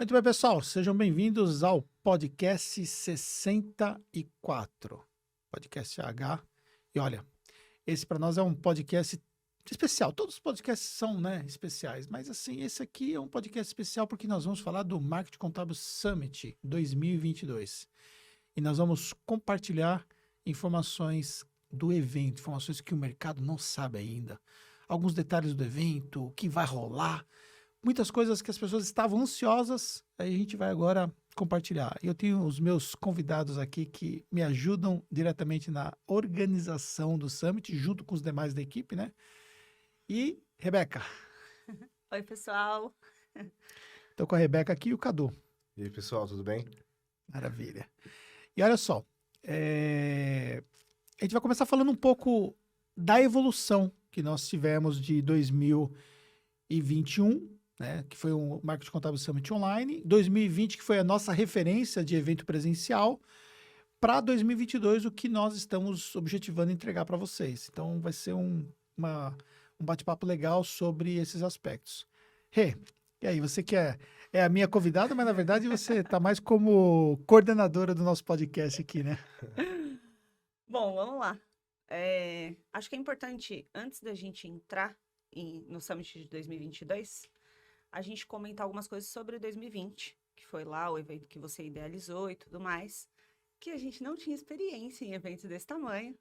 Muito bem, pessoal, sejam bem-vindos ao podcast 64, podcast H. E olha, esse para nós é um podcast especial. Todos os podcasts são, né, especiais, mas assim, esse aqui é um podcast especial porque nós vamos falar do Marketing Contábil Summit 2022. E nós vamos compartilhar informações do evento, informações que o mercado não sabe ainda. Alguns detalhes do evento, o que vai rolar, muitas coisas que as pessoas estavam ansiosas, aí a gente vai agora compartilhar. Eu tenho os meus convidados aqui que me ajudam diretamente na organização do Summit, junto com os demais da equipe, né? E Rebeca. Oi, pessoal. Estou com a Rebeca aqui e o Cadu. E aí, pessoal, tudo bem? Maravilha. E olha só, a gente vai começar falando um pouco da evolução que nós tivemos de 2021, né, que foi o Marketing Contábil Summit Online, 2020, que foi a nossa referência de evento presencial, para 2022, o que nós estamos objetivando entregar para vocês. Então, vai ser um bate-papo legal sobre esses aspectos. Rê, e aí, você que é a minha convidada, mas na verdade você está mais como coordenadora do nosso podcast aqui, né? Bom, vamos lá. Acho que é importante, antes da gente entrar no Summit de 2022, a gente comentar algumas coisas sobre o 2020, que foi lá o evento que você idealizou e tudo mais, que a gente não tinha experiência em eventos desse tamanho.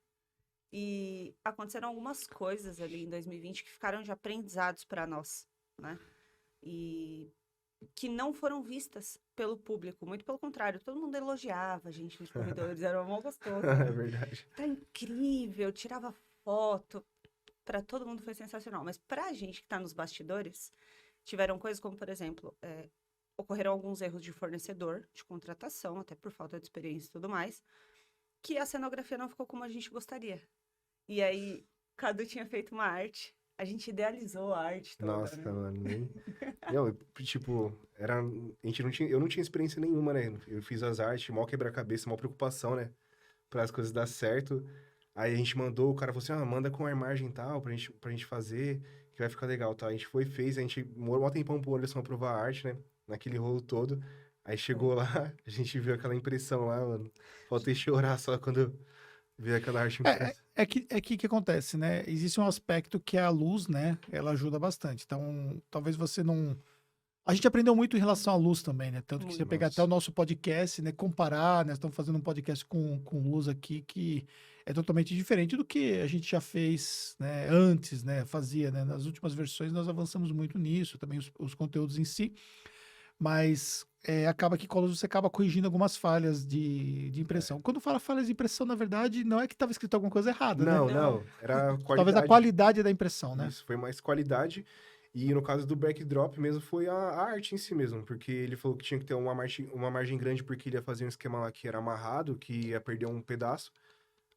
E aconteceram algumas coisas ali em 2020 que ficaram de aprendizados para nós, né? E que não foram vistas pelo público, muito pelo contrário, todo mundo elogiava a gente nos corredores, era mó gostoso. É verdade. Tá incrível, tirava foto, para todo mundo foi sensacional, mas pra gente que tá nos bastidores, tiveram coisas como, por exemplo, ocorreram alguns erros de fornecedor, de contratação, até por falta de experiência e tudo mais, que a cenografia não ficou como a gente gostaria. E aí, Cadu tinha feito uma arte, a gente idealizou a arte toda, Nossa, né? mano, tipo, eu não tinha experiência nenhuma, né? Eu fiz as artes, mó quebra-cabeça, mó preocupação, né? Para as coisas dar certo. Aí a gente mandou, o cara falou assim, manda com a imagem e tal, pra gente fazer, que vai ficar legal, tá? A gente foi e fez, a gente demorou um tempão pro Anderson aprovar a arte, né? Naquele rolo todo. Aí chegou lá, a gente viu aquela impressão lá, mano. Faltei chorar só quando vi aquela arte impressa. Que acontece, né? Existe um aspecto que é a luz, né? Ela ajuda bastante. Então, talvez você não... A gente aprendeu muito em relação à luz também, né? Tanto que você pegar até o nosso podcast, né? Comparar, né? Estamos fazendo um podcast com luz aqui que é totalmente diferente do que a gente já fez, né? Antes, né? Fazia, né? Nas últimas versões nós avançamos muito nisso, também os conteúdos em si. Mas acaba que com a luz você acaba corrigindo algumas falhas de impressão. Quando fala falhas de impressão, na verdade, não é que estava escrito alguma coisa errada, né? Não, era qualidade. Talvez a qualidade da impressão, né? Isso, foi mais qualidade. E no caso do backdrop mesmo, foi a arte em si mesmo. Porque ele falou que tinha que ter uma margem grande, porque ele ia fazer um esquema lá que era amarrado, que ia perder um pedaço.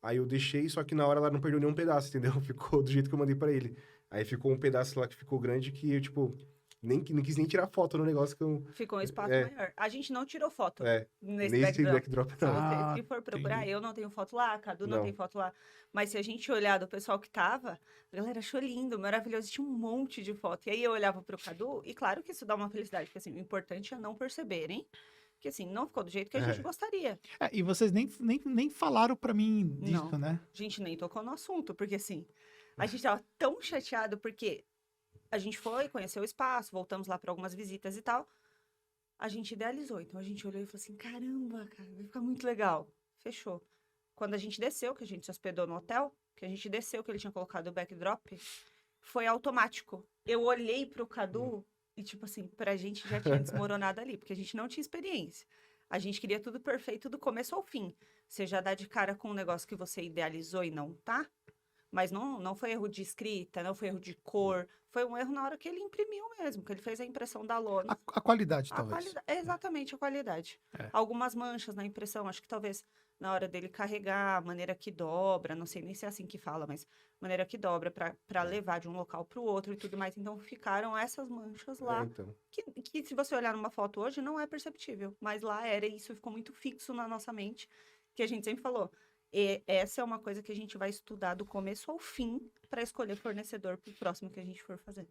Aí eu deixei, só que na hora ela não perdeu nenhum pedaço, entendeu? Ficou do jeito que eu mandei pra ele. Aí ficou um pedaço lá que ficou grande que eu, tipo, não quis nem tirar foto no negócio que eu... Ficou um espaço maior. A gente não tirou foto nesse nesse backdrop. backdrop Se não. você for procurar, entendi. eu não tenho foto lá, Cadu não Não. tem foto lá. Mas se a gente olhar do pessoal que tava, a galera achou lindo, maravilhoso, tinha um monte de foto. E aí eu olhava pro Cadu, e claro que isso dá uma felicidade, porque assim, o importante é não perceberem que assim, não ficou do jeito que a gente gostaria. E vocês nem falaram pra mim disso, Não. né? A gente nem tocou no assunto, porque assim, a gente tava tão chateado, porque a gente foi, conheceu o espaço, voltamos lá para algumas visitas e tal. A gente idealizou. Então a gente olhou e falou assim: caramba, cara, vai ficar muito legal. Fechou. Quando a gente desceu, que a gente se hospedou no hotel, que a gente desceu, que ele tinha colocado o backdrop, foi automático. Eu olhei pro Cadu e, tipo assim, pra gente já tinha desmoronado ali, porque a gente não tinha experiência. A gente queria tudo perfeito do começo ao fim. Você já dá de cara com um negócio que você idealizou e não tá. Mas não foi erro de escrita, não foi erro de cor. Foi um erro na hora que ele imprimiu mesmo, que ele fez a impressão da lona. A qualidade, talvez. Exatamente, a qualidade. Algumas manchas na impressão, acho que talvez na hora dele carregar, a maneira que dobra, não sei nem se é assim que fala, mas maneira que dobra para levar de um local para o outro e tudo mais. Então ficaram essas manchas lá, Então. que se você olhar numa foto hoje não é perceptível, mas lá era e isso ficou muito fixo na nossa mente, que a gente sempre falou. E essa é uma coisa que a gente vai estudar do começo ao fim para escolher fornecedor para o próximo que a gente for fazer.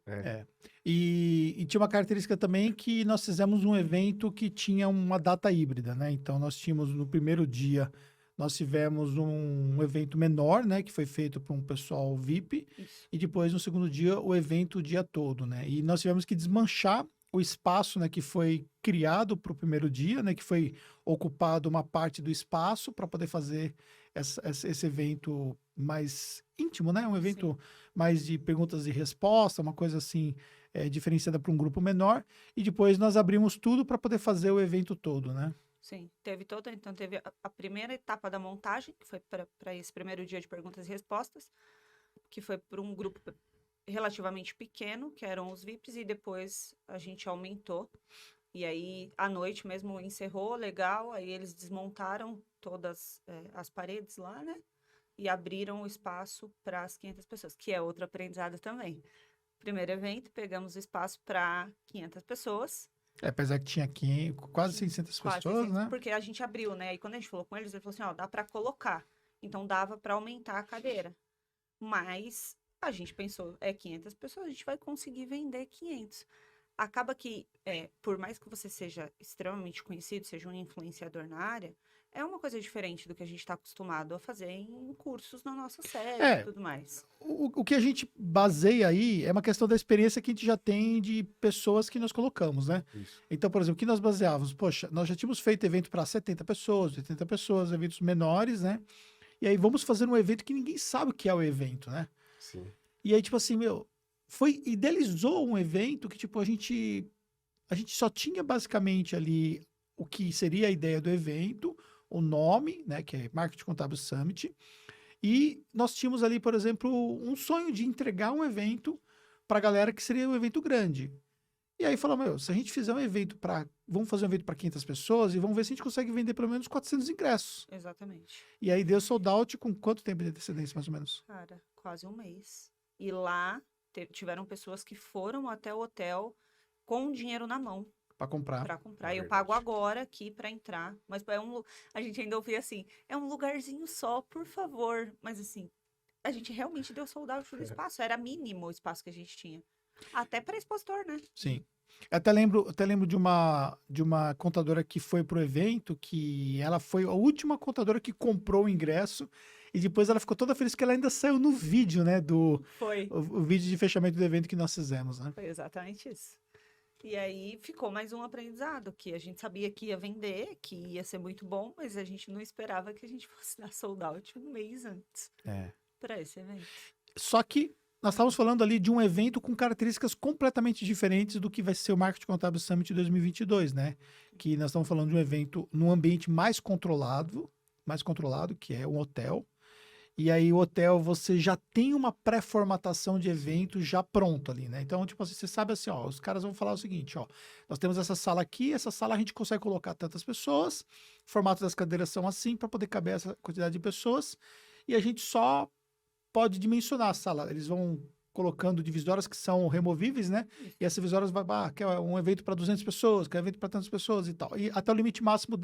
E tinha uma característica também que nós fizemos um evento que tinha uma data híbrida, né? Então, nós tínhamos no primeiro dia, nós tivemos um evento menor, né? Que foi feito para um pessoal VIP. Isso. E depois, no segundo dia, o evento o dia todo, né? E nós tivemos que desmanchar o espaço, né? Que foi criado para o primeiro dia, né? Que foi ocupado uma parte do espaço para poder fazer esse evento mais íntimo, né? Um evento mais de perguntas e respostas, uma coisa assim, diferenciada para um grupo menor. E depois nós abrimos tudo para poder fazer o evento todo, né? Sim, então teve a primeira etapa da montagem, que foi para esse primeiro dia de perguntas e respostas, que foi para um grupo relativamente pequeno, que eram os VIPs, e depois a gente aumentou. E aí, à noite mesmo, encerrou, legal, aí eles desmontaram todas as paredes lá, né? E abriram o espaço para as 500 pessoas, que é outro aprendizado também. Primeiro evento, pegamos o espaço para 500 pessoas. Apesar que tinha aqui quase 600 Quase pessoas, 600, né? porque a gente abriu, né? E quando a gente falou com eles, ele falou assim, ó, dá para colocar. Então, dava para aumentar a cadeira. Mas a gente pensou, 500 pessoas, a gente vai conseguir vender 500. Acaba que, por mais que você seja extremamente conhecido, seja um influenciador na área, é uma coisa diferente do que a gente está acostumado a fazer em cursos na nossa série e tudo mais. O que a gente baseia aí é uma questão da experiência que a gente já tem de pessoas que nós colocamos, né? Isso. Então, por exemplo, o que nós baseávamos? Poxa, nós já tínhamos feito evento para 70 pessoas, 80 pessoas, eventos menores, né? E aí vamos fazer um evento que ninguém sabe o que é o evento, né? Sim. E aí, tipo assim, idealizou um evento que, tipo, a gente só tinha basicamente ali o que seria a ideia do evento, o nome, né, que é Marketing Contábil Summit, e nós tínhamos ali, por exemplo, um sonho de entregar um evento para a galera que seria um evento grande. E aí falamos, se a gente fizer um evento vamos fazer um evento para 500 pessoas e vamos ver se a gente consegue vender pelo menos 400 ingressos. Exatamente. E aí deu sold out com quanto tempo de antecedência, mais ou menos? Cara, quase um mês. E lá tiveram pessoas que foram até o hotel com dinheiro na mão Para comprar. para comprar. É Eu pago verdade. agora aqui para entrar. Mas a gente ainda ouvia assim, é um lugarzinho só, por favor. Mas assim, a gente realmente deu sold out do espaço. Era mínimo o espaço que a gente tinha. Até para expositor, né? Sim. Eu até lembro de uma contadora que foi pro evento, que ela foi a última contadora que comprou o ingresso, e depois ela ficou toda feliz que ela ainda saiu no vídeo, né, Foi. o vídeo de fechamento do evento que nós fizemos, né? Foi exatamente isso. E aí ficou mais um aprendizado, que a gente sabia que ia vender, que ia ser muito bom, mas a gente não esperava que a gente fosse dar sold out um mês antes para esse evento. Só que nós estávamos falando ali de um evento com características completamente diferentes do que vai ser o Marketing Contábil Summit 2022, né? Que nós estamos falando de um evento num ambiente mais controlado, que é um hotel. E aí o hotel, você já tem uma pré-formatação de evento já pronto ali, né? Então, tipo assim, você sabe assim, ó, os caras vão falar o seguinte, ó, nós temos essa sala aqui, essa sala a gente consegue colocar tantas pessoas, o formato das cadeiras são assim, para poder caber essa quantidade de pessoas, e a gente só pode dimensionar a sala. Eles vão colocando divisórias que são removíveis, né? E essas divisórias quer um evento para 200 pessoas, quer um evento para tantas pessoas e tal. E até o limite máximo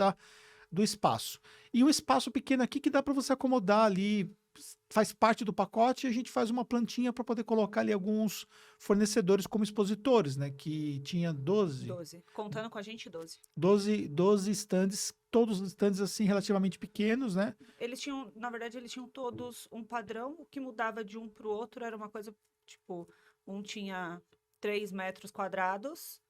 do espaço. E um espaço pequeno aqui que dá para você acomodar ali, faz parte do pacote, e a gente faz uma plantinha para poder colocar ali alguns fornecedores como expositores, né? Que tinha 12. Contando com a gente, 12. 12 stands, todos os stands assim relativamente pequenos, né? Eles tinham, na verdade, eles tinham todos um padrão, o que mudava de um para o outro era uma coisa, tipo, um tinha 3 metros quadrados,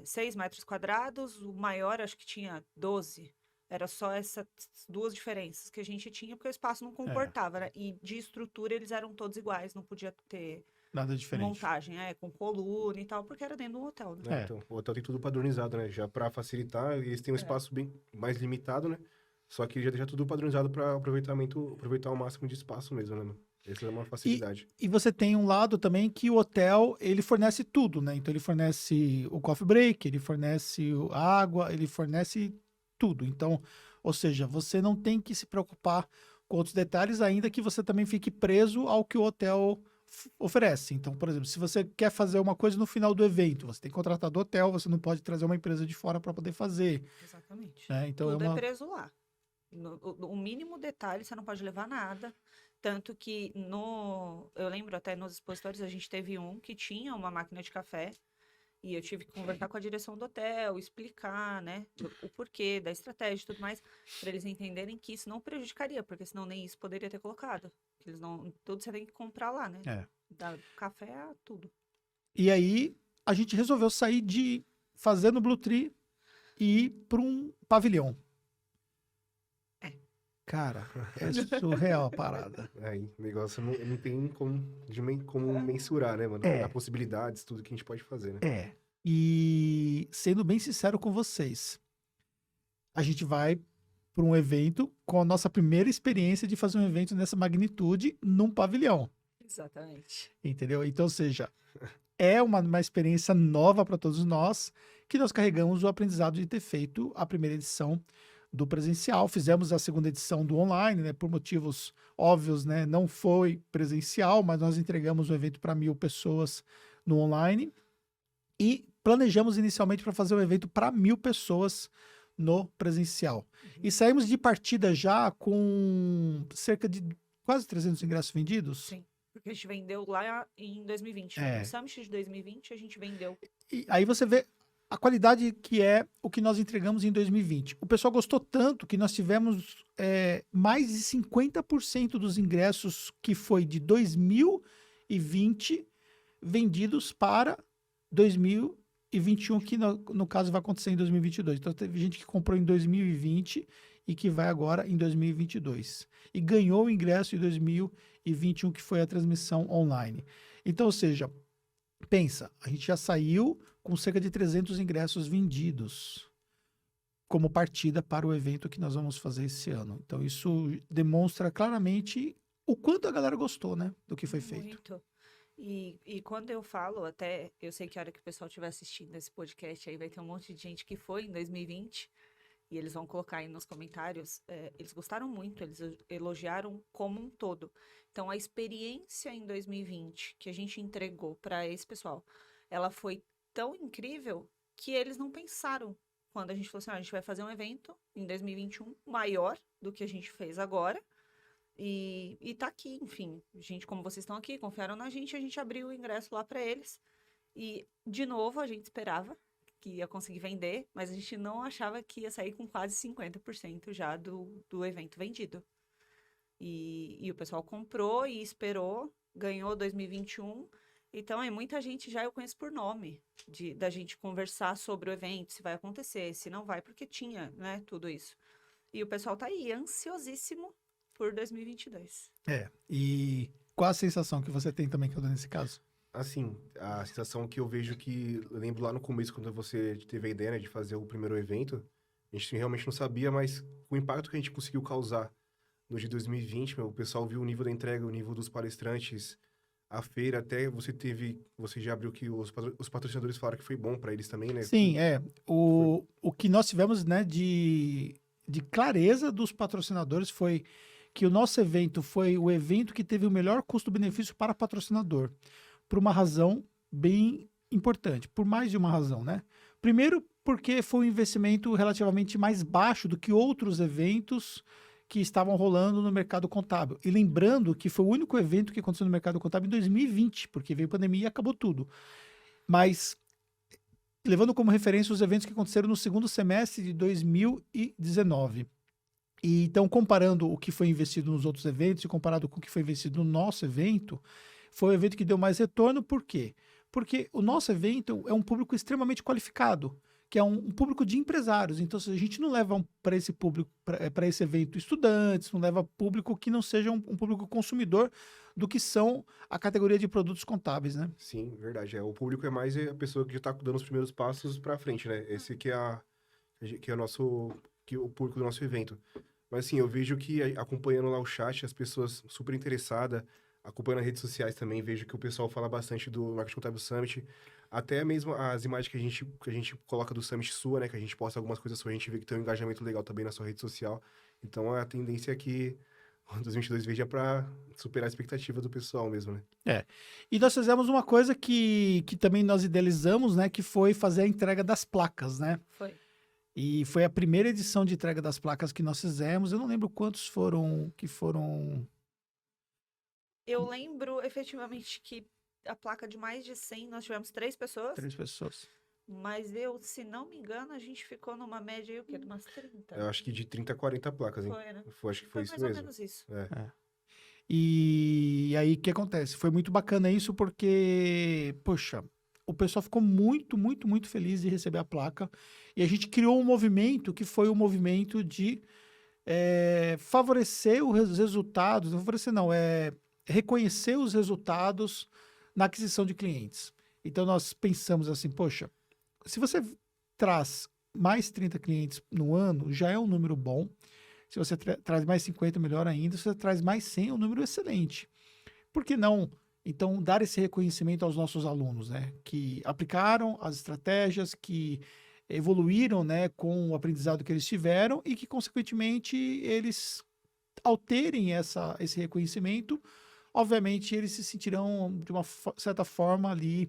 6 metros quadrados, o maior acho que tinha 12. Era só essas duas diferenças que a gente tinha, porque o espaço não comportava, né? E de estrutura eles eram todos iguais, não podia ter Nada diferente. montagem, com coluna e tal, porque era dentro do hotel, né? Então, o hotel tem tudo padronizado, né? Já para facilitar, eles têm um espaço bem mais limitado, né? Só que já deixa tudo padronizado para aproveitar o máximo de espaço mesmo, né? Essa é uma facilidade. E você tem um lado também que o hotel, ele fornece tudo, né? Então ele fornece o coffee break, ele fornece a água, ele fornece tudo. Então, ou seja, você não tem que se preocupar com outros detalhes, ainda que você também fique preso ao que o hotel oferece. Então, por exemplo, se você quer fazer uma coisa no final do evento, você tem que contratar do hotel, você não pode trazer uma empresa de fora para poder fazer. Exatamente. Né? Então Tudo é preso lá. O mínimo detalhe, você não pode levar nada. Tanto que eu lembro até nos expositórios, a gente teve um que tinha uma máquina de café. E eu tive que conversar com a direção do hotel, explicar, né, o porquê da estratégia e tudo mais, para eles entenderem que isso não prejudicaria, porque senão nem isso poderia ter colocado. Eles não, tudo você tem que comprar lá, né? É. Da café a tudo. E aí a gente resolveu sair de fazer no Blue Tree e ir para um pavilhão. Cara, é surreal a parada. Aí, o negócio não tem como mensurar, né, mano? É. As possibilidades, tudo que a gente pode fazer, né? É. E sendo bem sincero com vocês, a gente vai para um evento com a nossa primeira experiência de fazer um evento nessa magnitude num pavilhão. Exatamente. Entendeu? Então, ou seja, é uma experiência nova para todos nós que nós carregamos o aprendizado de ter feito a primeira edição do presencial. Fizemos a segunda edição do online, né? Por motivos óbvios, né? Não foi presencial, mas nós entregamos o evento para 1.000 pessoas no online e planejamos inicialmente para fazer um evento para 1.000 pessoas no presencial. E saímos de partida já com cerca de quase 300 ingressos vendidos. Sim. Porque a gente vendeu lá em 2020. É. No Summit de 2020, a gente vendeu. E aí você vê a qualidade que é o que nós entregamos em 2020. O pessoal gostou tanto que nós tivemos mais de 50% dos ingressos que foi de 2020 vendidos para 2021, que no caso vai acontecer em 2022. Então teve gente que comprou em 2020 e que vai agora em 2022. E ganhou o ingresso em 2021, que foi a transmissão online. Então, ou seja, pensa, a gente já saiu com cerca de 300 ingressos vendidos como partida para o evento que nós vamos fazer esse ano. Então, isso demonstra claramente o quanto a galera gostou, né, do que foi feito. Muito. E quando eu falo, até eu sei que a hora que o pessoal estiver assistindo esse podcast aí vai ter um monte de gente que foi em 2020 e eles vão colocar aí nos comentários. Eles gostaram muito, eles elogiaram como um todo. Então, a experiência em 2020 que a gente entregou para esse pessoal, ela foi tão incrível que eles não pensaram. Quando a gente falou assim, a gente vai fazer um evento em 2021 maior do que a gente fez agora. E tá aqui, enfim. Gente, como vocês estão aqui, confiaram na gente, a gente abriu o ingresso lá para eles. E, de novo, a gente esperava que ia conseguir vender, mas a gente não achava que ia sair com quase 50% já do evento vendido. E o pessoal comprou e esperou, ganhou 2021. Então, muita gente já eu conheço por nome, da gente conversar sobre o evento, se vai acontecer, se não vai, porque tinha, né, tudo isso. E o pessoal tá aí, ansiosíssimo por 2022. E qual a sensação que você tem também, Cadu, nesse caso? Assim, a sensação que eu vejo eu lembro lá no começo, quando você teve a ideia, né, de fazer o primeiro evento, a gente realmente não sabia, mas o impacto que a gente conseguiu causar no de 2020, o pessoal viu o nível da entrega, o nível dos palestrantes, a feira, até você já abriu que os patrocinadores falaram que foi bom para eles também, né? Sim, o que nós tivemos, né, de clareza dos patrocinadores foi que o nosso evento foi o evento que teve o melhor custo-benefício para patrocinador, por uma razão bem importante, por mais de uma razão, né? Primeiro, porque foi um investimento relativamente mais baixo do que outros eventos que estavam rolando no mercado contábil. E lembrando que foi o único evento que aconteceu no mercado contábil em 2020, porque veio a pandemia e acabou tudo. Mas, levando como referência os eventos que aconteceram no segundo semestre de 2019. E então, comparando o que foi investido nos outros eventos e comparado com o que foi investido no nosso evento, foi o evento que deu mais retorno. Por quê? Porque o nosso evento é um público extremamente qualificado, que é um público de empresários. Então, se a gente não leva para esse público, para esse evento, estudantes, não leva público que não seja um público consumidor do que são a categoria de produtos contábeis, né? Sim, verdade. O público é mais a pessoa que já está dando os primeiros passos para frente, né? Esse que é o público do nosso evento. Mas assim, eu vejo que acompanhando lá o chat, as pessoas super interessadas, acompanhando as redes sociais também, vejo que o pessoal fala bastante do Marketing Contábil Summit. Até mesmo as imagens que a gente coloca do Summit sua, né? Que a gente posta algumas coisas sua, a gente vê que tem um engajamento legal também na sua rede social. Então, a tendência é que o 2022 veja para superar a expectativa do pessoal mesmo, né? E nós fizemos uma coisa que também nós idealizamos, né? Que foi fazer a entrega das placas, né? Foi. E foi a primeira edição de entrega das placas que nós fizemos. Eu não lembro quantos foram que foram. Eu lembro efetivamente que a placa de mais de 100, nós tivemos 3 pessoas, 3 pessoas. mas eu, se não me engano, a gente ficou numa média aí, o quê? De umas 30. Eu acho que de 30 a 40 placas, hein? Foi, né? Acho que Foi foi isso mais ou mesmo. menos isso. É. E aí, o que acontece? Foi muito bacana isso porque, poxa, o pessoal ficou muito, muito, muito feliz de receber a placa. E a gente criou um movimento que foi o movimento de favorecer os resultados, não favorecer não, reconhecer os resultados na aquisição de clientes. Então, nós pensamos assim, poxa, se você traz mais 30 clientes no ano, já é um número bom. Se você traz mais 50, melhor ainda. Se você traz mais 100, é um número excelente. Por que não, então, dar esse reconhecimento aos nossos alunos, né? Que aplicaram as estratégias, que evoluíram, né, com o aprendizado que eles tiveram e que, consequentemente, eles, ao terem esse reconhecimento, obviamente, eles se sentirão, de uma certa forma, ali,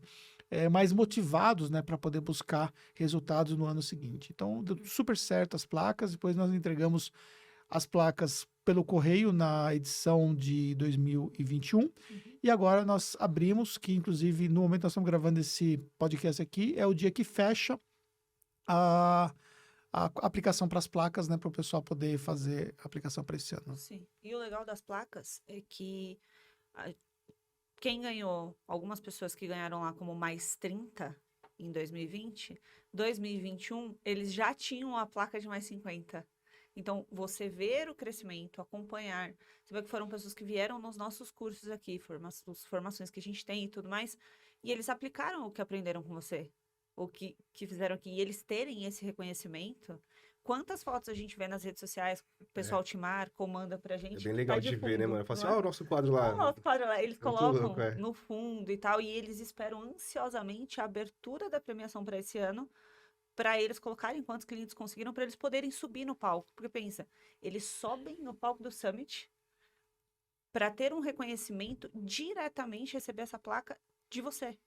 mais motivados, né, para poder buscar resultados no ano seguinte. Então, deu super certo as placas. Depois nós entregamos as placas pelo correio na edição de 2021. E agora nós abrimos, que inclusive no momento que nós estamos gravando esse podcast aqui, é o dia que fecha a aplicação para as placas, né, para o pessoal poder fazer a aplicação para esse ano. Sim. E o legal das placas é que quem ganhou, algumas pessoas que ganharam lá como mais 30 em 2020, 2021, eles já tinham a placa de mais 50. Então, você ver o crescimento, acompanhar, você vê que foram pessoas que vieram nos nossos cursos aqui, formações que a gente tem e tudo mais, e eles aplicaram o que aprenderam com você, o que fizeram aqui, e eles terem esse reconhecimento. Quantas fotos a gente vê nas redes sociais, o pessoal te marca ou manda pra gente. É bem legal de ver, né, fundo, mano? Fala assim, não é? ó, o nosso quadro lá. O nosso quadro lá, eles Muito colocam louco, é. no fundo e tal, e eles esperam ansiosamente a abertura da premiação para esse ano, para eles colocarem quantos clientes conseguiram, para eles poderem subir no palco. Porque pensa, eles sobem no palco do Summit para ter um reconhecimento, diretamente receber essa placa de você.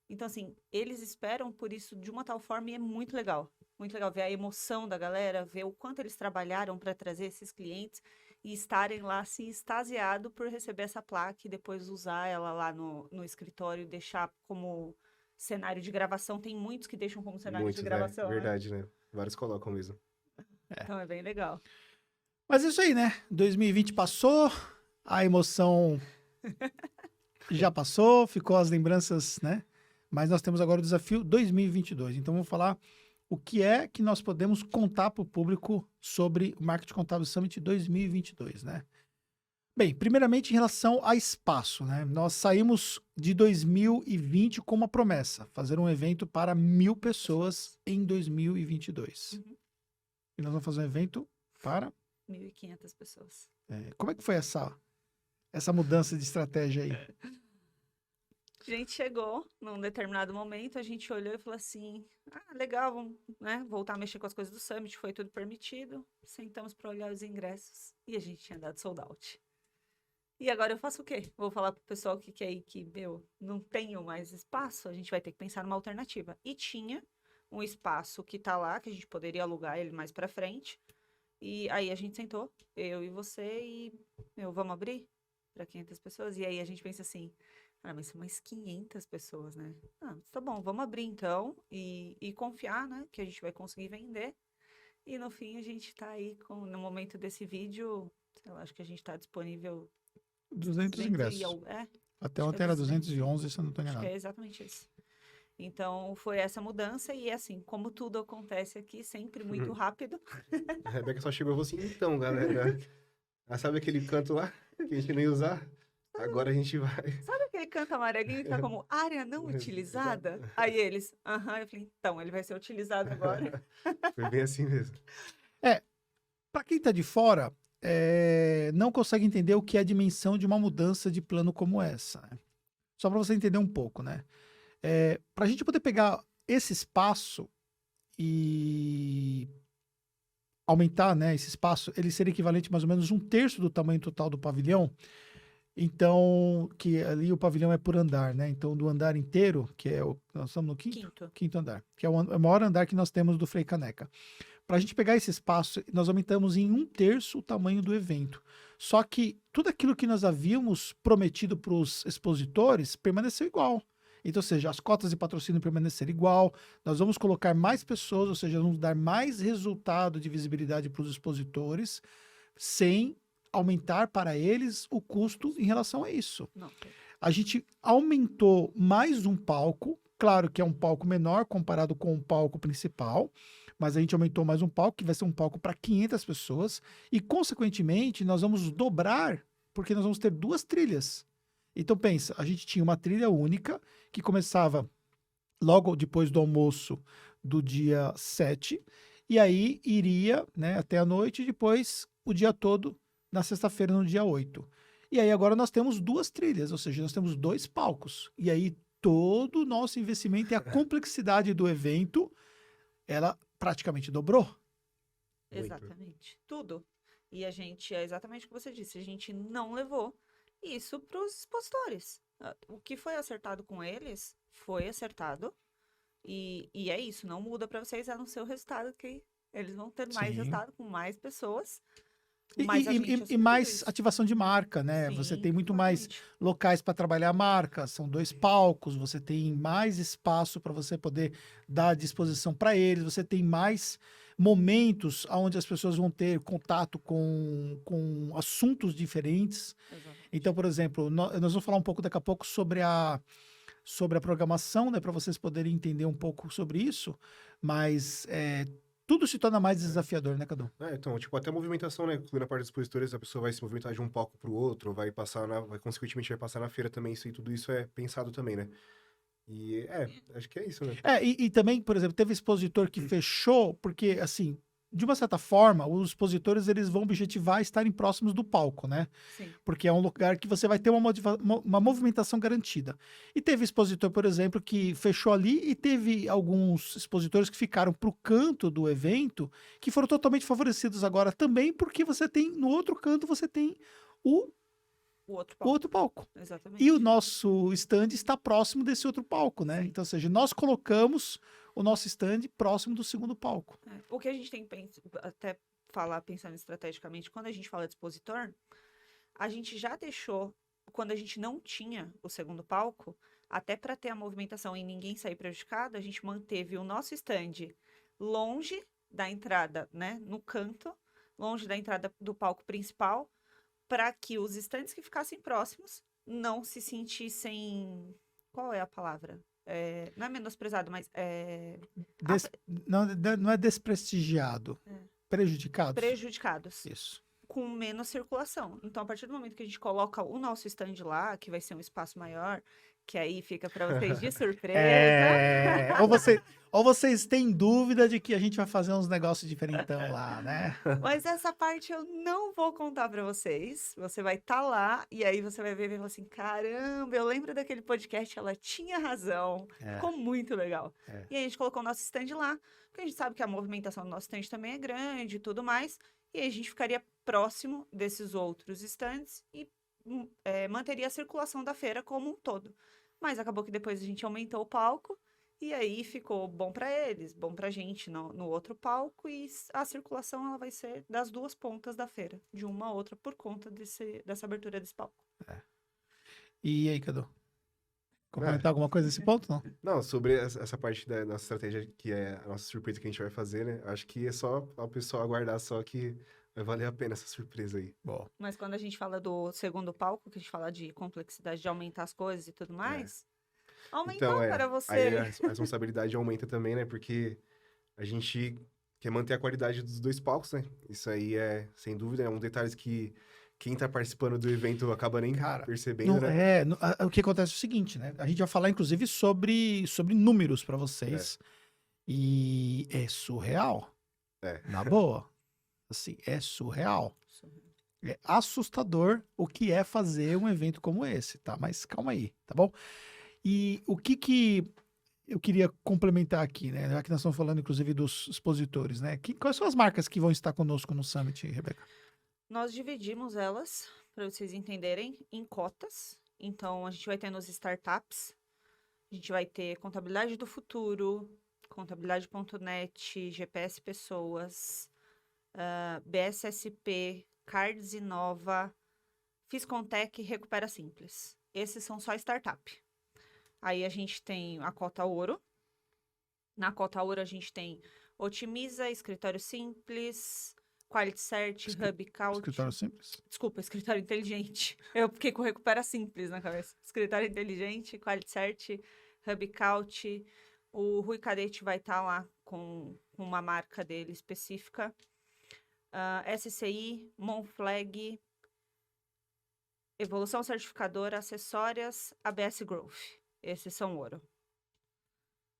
Então, assim, eles esperam por isso de uma tal forma e é muito legal. Muito legal ver a emoção da galera, ver o quanto eles trabalharam para trazer esses clientes e estarem lá assim, extasiado por receber essa placa e depois usar ela lá no escritório e deixar como cenário de gravação. Tem muitos que deixam como cenário Muitos, de gravação, né? Verdade, né? Vários colocam mesmo. Então é bem legal. Mas é isso aí, né? 2020 passou, a emoção já passou, ficou as lembranças, né? Mas nós temos agora o desafio 2022. Então, vamos falar o que é que nós podemos contar para o público sobre o Marketing Contábil Summit 2022, né? Bem, primeiramente em relação a espaço, né? Nós saímos de 2020 com uma promessa, fazer um evento para 1.000 pessoas em 2022. Uhum. E nós vamos fazer um evento para... 1.500 pessoas. Como é que foi essa mudança de estratégia aí? A gente chegou num determinado momento, a gente olhou e falou assim, legal, vamos, né, voltar a mexer com as coisas do Summit, foi tudo permitido, sentamos para olhar os ingressos e a gente tinha dado sold out. E agora eu faço o quê? Vou falar pro pessoal que quer ir que, não tenho mais espaço, a gente vai ter que pensar numa alternativa. E tinha um espaço que tá lá, que a gente poderia alugar ele mais para frente, e aí a gente sentou, eu e você, e, vamos abrir para 500 pessoas? E aí a gente pensa assim, mas são mais 500 pessoas, né? Tá bom, vamos abrir então e confiar, né? Que a gente vai conseguir vender. E no fim a gente tá aí no momento desse vídeo, sei lá, acho que a gente tá disponível 200 ingressos. Até ontem era 211, se eu não estou enganado. Acho que é exatamente isso. Então foi essa mudança e assim, como tudo acontece aqui, sempre muito rápido. A Rebeca só chegou e falou assim, então, galera, sabe aquele canto lá que a gente não ia usar? Agora a gente vai. Sabe aquele canto amarelinho que tá como área não utilizada? Aí eles, eu falei, então, ele vai ser utilizado agora. Foi bem assim mesmo. Para quem tá de fora, não consegue entender o que é a dimensão de uma mudança de plano como essa, né? Só para você entender um pouco, né? Para a gente poder pegar esse espaço e aumentar, né, esse espaço, ele seria equivalente a mais ou menos 1/3 do tamanho total do pavilhão. Então, que ali o pavilhão é por andar, né? Então, do andar inteiro, que é o. Nós estamos no quinto andar, que é o maior andar que nós temos do Frei Caneca. Para a gente pegar esse espaço, nós aumentamos em 1/3 o tamanho do evento. Só que tudo aquilo que nós havíamos prometido para os expositores permaneceu igual. Então, ou seja, as cotas de patrocínio permaneceram igual, nós vamos colocar mais pessoas, ou seja, vamos dar mais resultado de visibilidade para os expositores, sem aumentar para eles o custo em relação a isso. Não. A gente aumentou mais um palco, claro que é um palco menor comparado com o palco principal, mas a gente aumentou mais um palco, que vai ser um palco para 500 pessoas, e, consequentemente, nós vamos dobrar, porque nós vamos ter 2 trilhas. Então, pensa, a gente tinha uma trilha única, que começava logo depois do almoço do dia 7, e aí iria, né, até a noite, e depois o dia todo na sexta-feira, no dia 8. E aí agora nós temos 2 trilhas, ou seja, nós temos 2 palcos. E aí todo o nosso investimento e a complexidade do evento, ela praticamente dobrou. Exatamente. Tudo. E a gente, é exatamente o que você disse, a gente não levou isso para os expositores. O que foi acertado com eles, foi acertado. E é isso, não muda para vocês, a não ser o resultado que eles vão ter mais Sim. resultado com mais pessoas. E, Mas a e- gente e- e assumiu mais isso. ativação de marca, né? Você Sim, tem muito mais exatamente. locais para trabalhar a marca, são 2 palcos, você tem mais espaço para você poder dar à disposição para eles, você tem mais momentos onde as pessoas vão ter contato com assuntos diferentes. Exatamente. Então, por exemplo, nós vamos falar um pouco daqui a pouco sobre a programação, né, para vocês poderem entender um pouco sobre isso, mas tudo se torna mais desafiador, né, Cadu? Então, tipo, até a movimentação, né? Na parte dos expositores, a pessoa vai se movimentar de um palco pro outro, consequentemente vai passar na feira também, isso e tudo isso é pensado também, né? E, acho que é isso, né? E também, por exemplo, teve expositor que fechou, porque, assim, de uma certa forma, os expositores eles vão objetivar estarem próximos do palco, né? Sim. Porque é um lugar que você vai ter uma movimentação garantida. E teve expositor, por exemplo, que fechou ali, e teve alguns expositores que ficaram para o canto do evento, que foram totalmente favorecidos agora também, porque você tem, no outro canto, você tem o O outro o palco. outro palco. Exatamente. E o nosso stand está próximo desse outro palco, né? Então, ou seja, nós colocamos o nosso stand próximo do segundo palco. O que a gente tem que até falar, pensando estrategicamente, quando a gente fala de expositor, a gente já deixou, quando a gente não tinha o segundo palco, até para ter a movimentação e ninguém sair prejudicado, a gente manteve o nosso stand longe da entrada, né, no canto, longe da entrada do palco principal, para que os stands que ficassem próximos não se sentissem. Qual é a palavra? Não é menosprezado, mas Não é desprestigiado, prejudicado. prejudicados. Isso. Com menos circulação. Então, a partir do momento que a gente coloca o nosso stand lá, que vai ser um espaço maior, que aí fica para vocês de surpresa. Ou vocês têm dúvida de que a gente vai fazer uns negócios diferentão lá, né? Mas essa parte eu não vou contar para vocês. Você vai estar lá e aí você vai ver e falar assim: caramba, eu lembro daquele podcast, ela tinha razão. Ficou muito legal. E aí a gente colocou o nosso stand lá, porque a gente sabe que a movimentação do nosso stand também é grande e tudo mais. E aí a gente ficaria próximo desses outros stands e manteria a circulação da feira como um todo. Mas acabou que depois a gente aumentou o palco e aí ficou bom para eles, bom para a gente no outro palco e a circulação ela vai ser das 2 pontas da feira, de uma a outra por conta dessa abertura desse palco. E aí, Cadu? Comentar alguma coisa nesse ponto, não? Não, sobre essa parte da nossa estratégia, que é a nossa surpresa que a gente vai fazer, né? Acho que é só o pessoal aguardar só que vai valer a pena essa surpresa aí. Bom. Mas quando a gente fala do segundo palco, que a gente fala de complexidade de aumentar as coisas e tudo mais, aumentou para você. Aí a responsabilidade aumenta também, né? Porque a gente quer manter a qualidade dos 2 palcos, né? Isso aí sem dúvida, é um detalhe que quem tá participando do evento acaba nem percebendo, né? O que acontece é o seguinte, né? A gente vai falar, inclusive, sobre números para vocês. E é surreal. Na boa. Assim, é surreal. É assustador o que é fazer um evento como esse, tá? Mas calma aí, tá bom? E o que eu queria complementar aqui, né? Já que nós estamos falando, inclusive, dos expositores, né? Quais são as marcas que vão estar conosco no Summit, Rebeca? Nós dividimos elas, para vocês entenderem, em cotas. Então, a gente vai ter nos startups, a gente vai ter contabilidade do futuro, contabilidade.net, GPS Pessoas, BSSP, Cards Inova, Fiscontec e Recupera Simples. Esses são só startup. Aí a gente tem a cota ouro. Na cota ouro a gente tem Otimiza, Escritório Simples, Quality Search, Hub Couch. Escritório simples. Desculpa, Escritório Inteligente. Eu fiquei com Recupera Simples na cabeça. Escritório Inteligente, Quality Search, Hub Couch. O Rui Cadete vai estar lá com uma marca dele específica. SCI, Monflag, Evolução Certificadora, Acessórias, ABS Growth. Esses são ouro.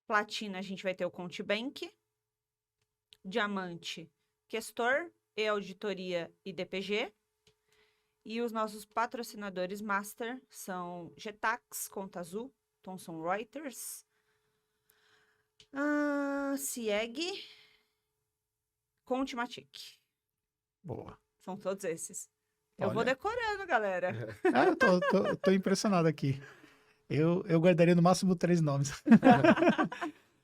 Platina, a gente vai ter o Contibank. Diamante, Questor, e-Auditoria e DPG. E os nossos patrocinadores master são Getax, Conta Azul, Thomson Reuters, CIEG, Contimatic. Boa. São todos esses. Eu vou Olha. decorando, galera. Eu tô impressionado aqui. Eu guardaria no máximo 3 nomes.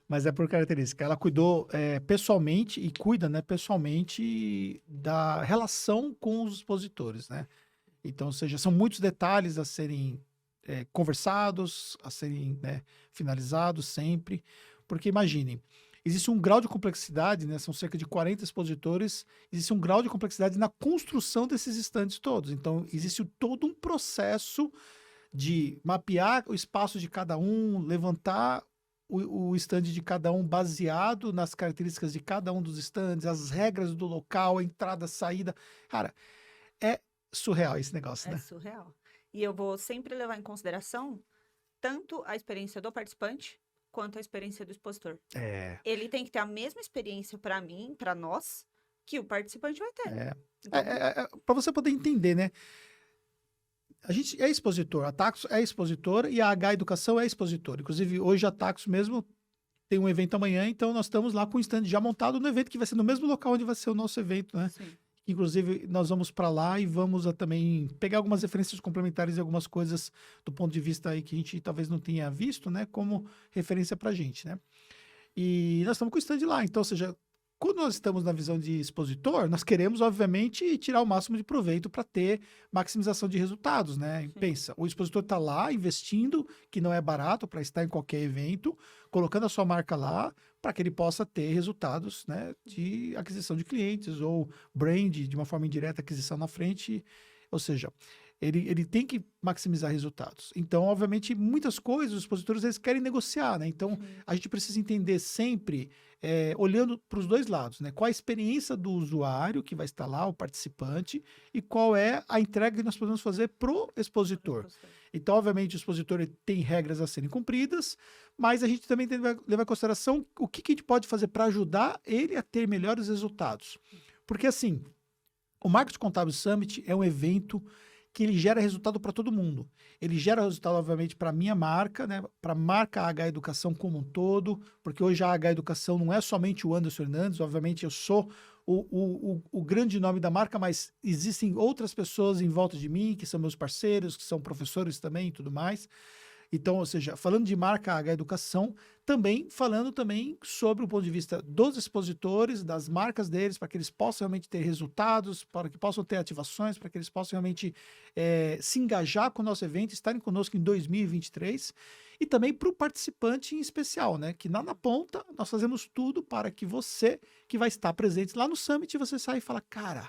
Mas é por característica. Ela cuidou pessoalmente e cuida, né, pessoalmente da relação com os expositores, né? Então, ou seja, são muitos detalhes a serem conversados, a serem, né, finalizados sempre. Porque imaginem, existe um grau de complexidade, né? São cerca de 40 expositores, existe um grau de complexidade na construção desses estandes todos. Então, existe todo um processo de mapear o espaço de cada um, levantar o stand de cada um baseado nas características de cada um dos stands, as regras do local, a entrada, a saída. Cara, é surreal esse negócio, É né? surreal. E eu vou sempre levar em consideração tanto a experiência do participante quanto a experiência do expositor. Ele tem que ter a mesma experiência para mim, para nós, que o participante vai ter. Então, Para você poder entender, né? A gente é expositor, a Taxo é expositora e a H Educação é expositora. Inclusive, hoje a Taxo mesmo tem um evento amanhã, então nós estamos lá com o stand já montado no evento, que vai ser no mesmo local onde vai ser o nosso evento, né? sim. Inclusive, nós vamos para lá e vamos também pegar algumas referências complementares e algumas coisas do ponto de vista aí que a gente talvez não tenha visto, né? Como referência para a gente, né? E nós estamos com o stand lá. Então, ou seja, quando nós estamos na visão de expositor, nós queremos, obviamente, tirar o máximo de proveito para ter maximização de resultados, né? Pensa, o expositor está lá investindo, que não é barato para estar em qualquer evento, colocando a sua marca lá para que ele possa ter resultados, né, de aquisição de clientes ou brand, de uma forma indireta, aquisição na frente. Ou seja, ele tem que maximizar resultados. Então, obviamente, muitas coisas os expositores eles querem negociar, né? Então, a gente precisa entender sempre, olhando para os dois lados, né? Qual a experiência do usuário que vai estar lá, o participante, e qual é a entrega que nós podemos fazer para o expositor. Então, obviamente, o expositor ele tem regras a serem cumpridas, mas a gente também tem que levar em consideração o que a gente pode fazer para ajudar ele a ter melhores resultados. Porque, assim, o Marketing Contábil Summit é um evento que ele gera resultado para todo mundo. Ele gera resultado, obviamente, para a minha marca, né? Para a marca H Educação como um todo, porque hoje a H Educação não é somente o Anderson Hernandes, obviamente eu sou o grande nome da marca, mas existem outras pessoas em volta de mim, que são meus parceiros, que são professores também e tudo mais. Então, ou seja, falando de marca H Educação, também falando também sobre o ponto de vista dos expositores, das marcas deles, para que eles possam realmente ter resultados, para que possam ter ativações, para que eles possam realmente se engajar com o nosso evento, estarem conosco em 2023, e também para o participante em especial, né? Que lá na ponta nós fazemos tudo para que você, que vai estar presente lá no Summit, você saia e fala, cara,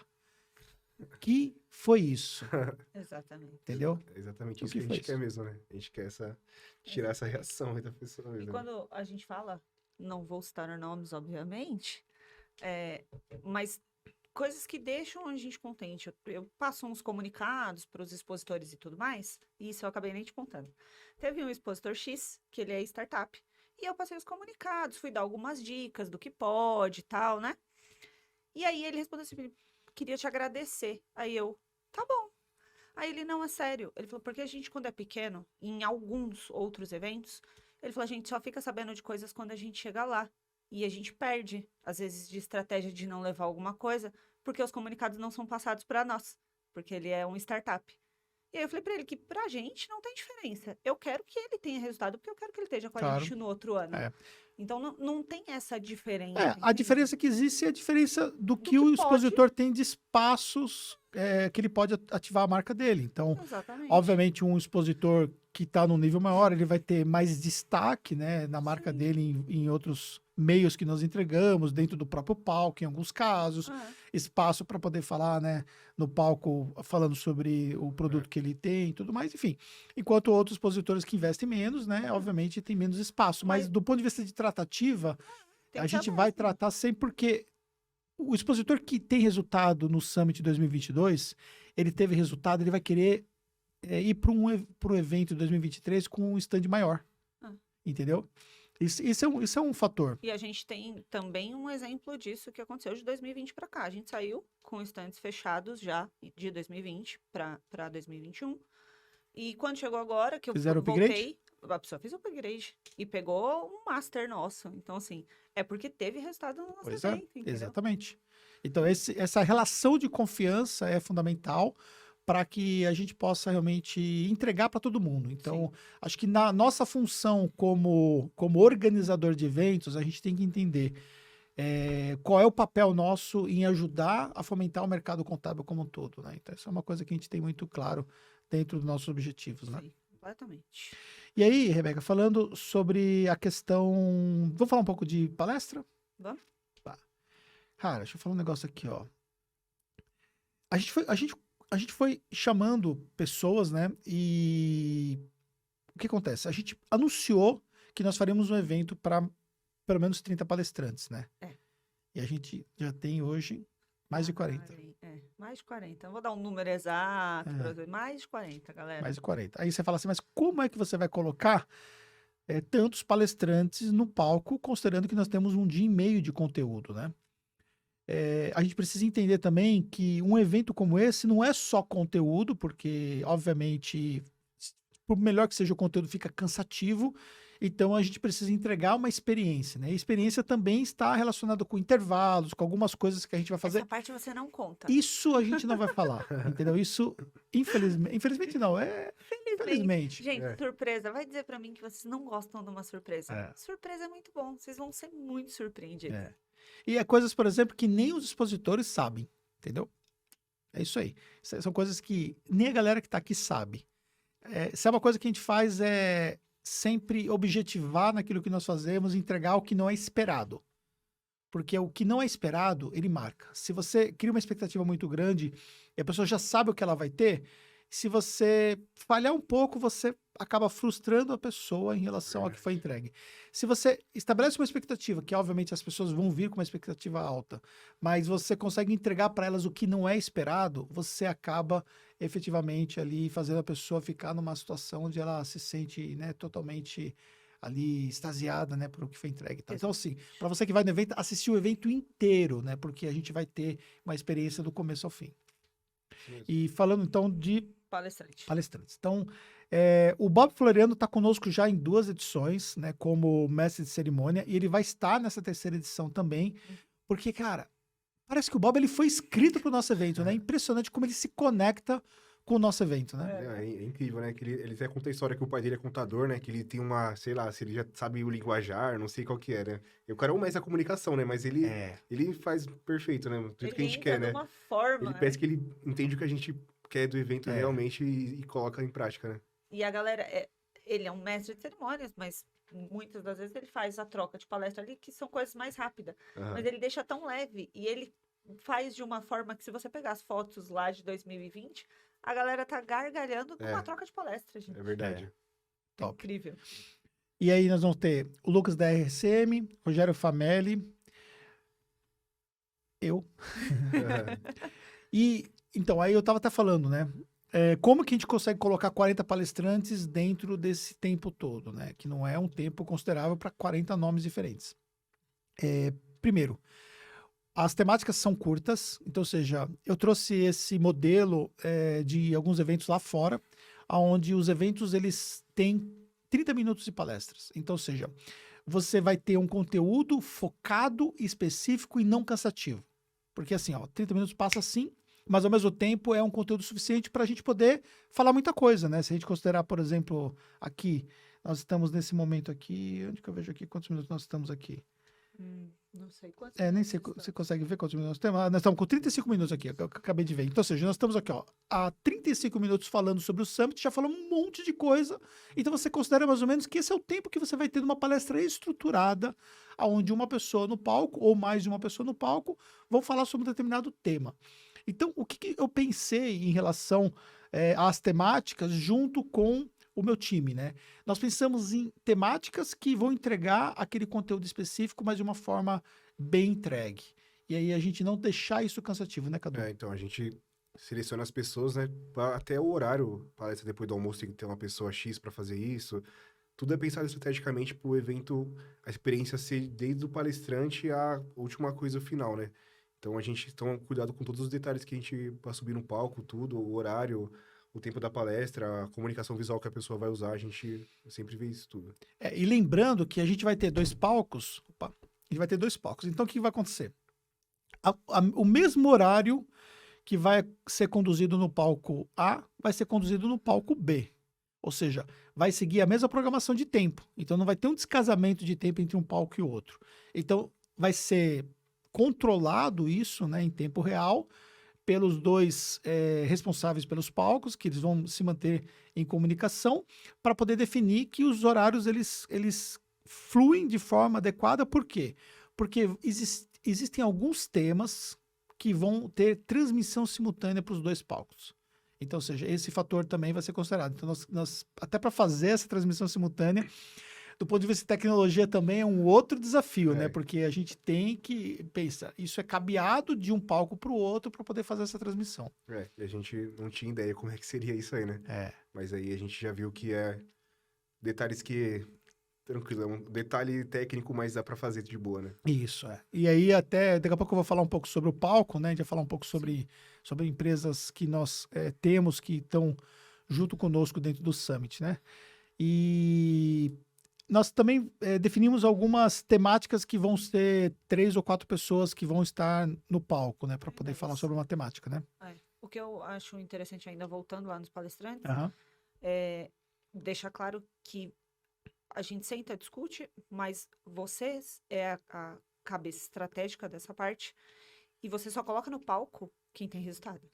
que foi isso? Exatamente. Entendeu? É exatamente O isso que que a foi gente quer mesmo, né? A gente quer tirar essa reação aí da pessoa E mesmo. quando a gente fala, não vou citar nomes, obviamente, mas coisas que deixam a gente contente. Eu passo uns comunicados para os expositores e tudo mais, e isso eu acabei nem te contando. Teve um expositor X, que ele é startup, e eu passei os comunicados, fui dar algumas dicas do que pode e tal, né? E aí ele respondeu assim, queria te agradecer. Aí eu, tá bom. Aí ele, não, é sério. Ele falou, porque a gente, quando é pequeno, em alguns outros eventos, ele falou, a gente só fica sabendo de coisas quando a gente chega lá. E a gente perde, às vezes, de estratégia de não levar alguma coisa, porque os comunicados não são passados para nós, porque ele é um startup. E aí eu falei para ele que pra gente não tem diferença. Eu quero que ele tenha resultado, porque eu quero que ele esteja com a Claro. gente no outro ano. É. Então não tem essa diferença. A entende? diferença que existe é a diferença do que que o pode. expositor tem de espaços que ele pode ativar a marca dele. Então, Exatamente. obviamente, um expositor que está num nível maior, ele vai ter mais destaque, né, na marca Sim. dele em outros meios que nós entregamos, dentro do próprio palco, em alguns casos, espaço para poder falar, né, no palco, falando sobre o produto que ele tem e tudo mais, enfim. Enquanto outros expositores que investem menos, né, obviamente tem menos espaço. Mas do ponto de vista de tratativa, Tem a que ser gente vai mesmo. tratar sempre porque o expositor que tem resultado no Summit 2022, ele teve resultado, ele vai querer ir para um evento de 2023 com um stand maior. Ah. Entendeu? Isso é um fator. E a gente tem também um exemplo disso que aconteceu de 2020 para cá. A gente saiu com stands fechados já de 2020 para 2021. E quando chegou agora, que eu Fizeram upgrade? voltei, a pessoa fez o upgrade e pegou um master nosso. Então, assim, é porque teve resultado no nosso Pois é, evento, entendeu? exatamente. Então, essa relação de confiança é fundamental para que a gente possa realmente entregar para todo mundo. Então, acho que na nossa função como organizador de eventos, a gente tem que entender qual é o papel nosso em ajudar a fomentar o mercado contábil como um todo, né? Então, isso é uma coisa que a gente tem muito claro dentro dos nossos objetivos, né? Sim, completamente. E aí, Rebeca, falando sobre a questão... Vamos falar um pouco de palestra? Vamos? Tá. Cara, deixa eu falar um negócio aqui, ó. A gente foi chamando pessoas, né? E o que acontece? A gente anunciou que nós faríamos um evento para pelo menos 30 palestrantes, né? E a gente já tem hoje mais de 40. Mais de 40. Não vou dar um número exato, mais de 40, galera. Mais de 40. Aí você fala assim, mas como é que você vai colocar tantos palestrantes no palco, considerando que nós temos um dia e meio de conteúdo, né? A gente precisa entender também que um evento como esse não é só conteúdo, porque, obviamente, por melhor que seja o conteúdo, fica cansativo. Então, a gente precisa entregar uma experiência, né? E a experiência também está relacionada com intervalos, com algumas coisas que a gente vai fazer. Essa parte você não conta. Isso a gente não vai falar, entendeu? Isso, infelizmente não, felizmente. Gente, surpresa. Vai dizer pra mim que vocês não gostam de uma surpresa. Surpresa é muito bom. Vocês vão ser muito surpreendidos. E é coisas, por exemplo, que nem os expositores sabem, entendeu? É isso aí. São coisas que nem a galera que tá aqui sabe. Se é uma coisa que a gente faz sempre objetivar naquilo que nós fazemos, entregar o que não é esperado. Porque o que não é esperado, ele marca. Se você cria uma expectativa muito grande e a pessoa já sabe o que ela vai ter, se você falhar um pouco, você acaba frustrando a pessoa em relação ao que foi entregue. Se você estabelece uma expectativa, que obviamente as pessoas vão vir com uma expectativa alta, mas você consegue entregar para elas o que não é esperado, você acaba efetivamente ali fazendo a pessoa ficar numa situação onde ela se sente, né, totalmente ali extasiada, né, por o que foi entregue. Tá? Então, assim, para você que vai no evento, assistir o evento inteiro, né, porque a gente vai ter uma experiência do começo ao fim. E falando então de palestrantes. Então, o Bob Floriano está conosco já em 2 edições, né, como mestre de cerimônia, e ele vai estar nessa 3ª edição também, porque, cara, parece que o Bob ele foi escrito para o nosso evento, né? É impressionante como ele se conecta com o nosso evento, né? É incrível, né? Que ele até conta a história que o pai dele é contador, né? Que ele tem uma, sei lá, se ele já sabe o linguajar, não sei qual que é, né? O cara é um mais da comunicação, né? Mas ele faz perfeito, né? Do jeito que a gente quer, né? Uma forma, ele parece que ele entende o que a gente quer do evento realmente e coloca em prática, né? E a galera, ele é um mestre de cerimônias, mas muitas das vezes ele faz a troca de palestra ali, que são coisas mais rápidas. Mas ele deixa tão leve e ele faz de uma forma que, se você pegar as fotos lá de 2020, a galera tá gargalhando com uma troca de palestra, gente. É verdade. Top. Incrível. E aí nós vamos ter o Lucas da RCM, Rogério Famelli, eu. E, então, aí eu tava até falando, né? Como que a gente consegue colocar 40 palestrantes dentro desse tempo todo, né? Que não é um tempo considerável para 40 nomes diferentes. Primeiro, as temáticas são curtas, então, ou seja, eu trouxe esse modelo de alguns eventos lá fora, onde os eventos eles têm 30 minutos de palestras. Então, ou seja, você vai ter um conteúdo focado, específico e não cansativo. Porque assim, ó, 30 minutos passa assim, mas ao mesmo tempo é um conteúdo suficiente para a gente poder falar muita coisa, né? Se a gente considerar, por exemplo, aqui, nós estamos nesse momento aqui, onde que eu vejo aqui, quantos minutos nós estamos aqui? Não sei quantos. Nem sei, você consegue ver quantos minutos nós temos? Nós estamos com 35 minutos aqui, eu acabei de ver. Então, ou seja, nós estamos aqui, ó, há 35 minutos falando sobre o Summit, já falamos um monte de coisa. Então, você considera mais ou menos que esse é o tempo que você vai ter numa palestra estruturada, onde uma pessoa no palco, ou mais de uma pessoa no palco, vão falar sobre um determinado tema. Então, o que eu pensei em relação às temáticas junto com o meu time, né? Nós pensamos em temáticas que vão entregar aquele conteúdo específico, mas de uma forma bem entregue. E aí a gente não deixar isso cansativo, né, Cadu? Então a gente seleciona as pessoas, né? Até o horário, palestra depois do almoço tem que ter uma pessoa X para fazer isso. Tudo é pensado estrategicamente para o evento, a experiência ser desde o palestrante à última coisa final, né? Então a gente toma cuidado com todos os detalhes que a gente vai subir no palco, tudo, o horário, o tempo da palestra, a comunicação visual que a pessoa vai usar, a gente sempre vê isso tudo. E lembrando que a gente vai ter 2 palcos. Opa, a gente vai ter 2 palcos. Então, o que vai acontecer? O mesmo horário que vai ser conduzido no palco A vai ser conduzido no palco B. Ou seja, vai seguir a mesma programação de tempo. Então, não vai ter um descasamento de tempo entre um palco e outro. Então, vai ser controlado isso, né, em tempo real, pelos 2 responsáveis pelos palcos, que eles vão se manter em comunicação, para poder definir que os horários eles fluem de forma adequada. Por quê? Porque existem alguns temas que vão ter transmissão simultânea para os 2 palcos. Então, ou seja, esse fator também vai ser considerado. Então, nós até para fazer essa transmissão simultânea, do ponto de vista de tecnologia também é um outro desafio, né? Porque a gente tem que pensar, isso é cabeado de um palco para o outro para poder fazer essa transmissão. E a gente não tinha ideia como é que seria isso aí, né? Mas aí a gente já viu que é detalhes que, tranquilo, é um detalhe técnico, mas dá para fazer de boa, né? Isso, E aí até, daqui a pouco eu vou falar um pouco sobre o palco, né? A gente vai falar um pouco sobre empresas que nós temos, que estão junto conosco dentro do Summit, né? E nós também definimos algumas temáticas que vão ser 3 ou 4 pessoas que vão estar no palco, né? Para poder falar sobre uma temática, né? O que eu acho interessante ainda, voltando lá nos palestrantes, Aham. é deixar claro que a gente senta, discute, mas vocês é a cabeça estratégica dessa parte e você só coloca no palco quem tem resultado.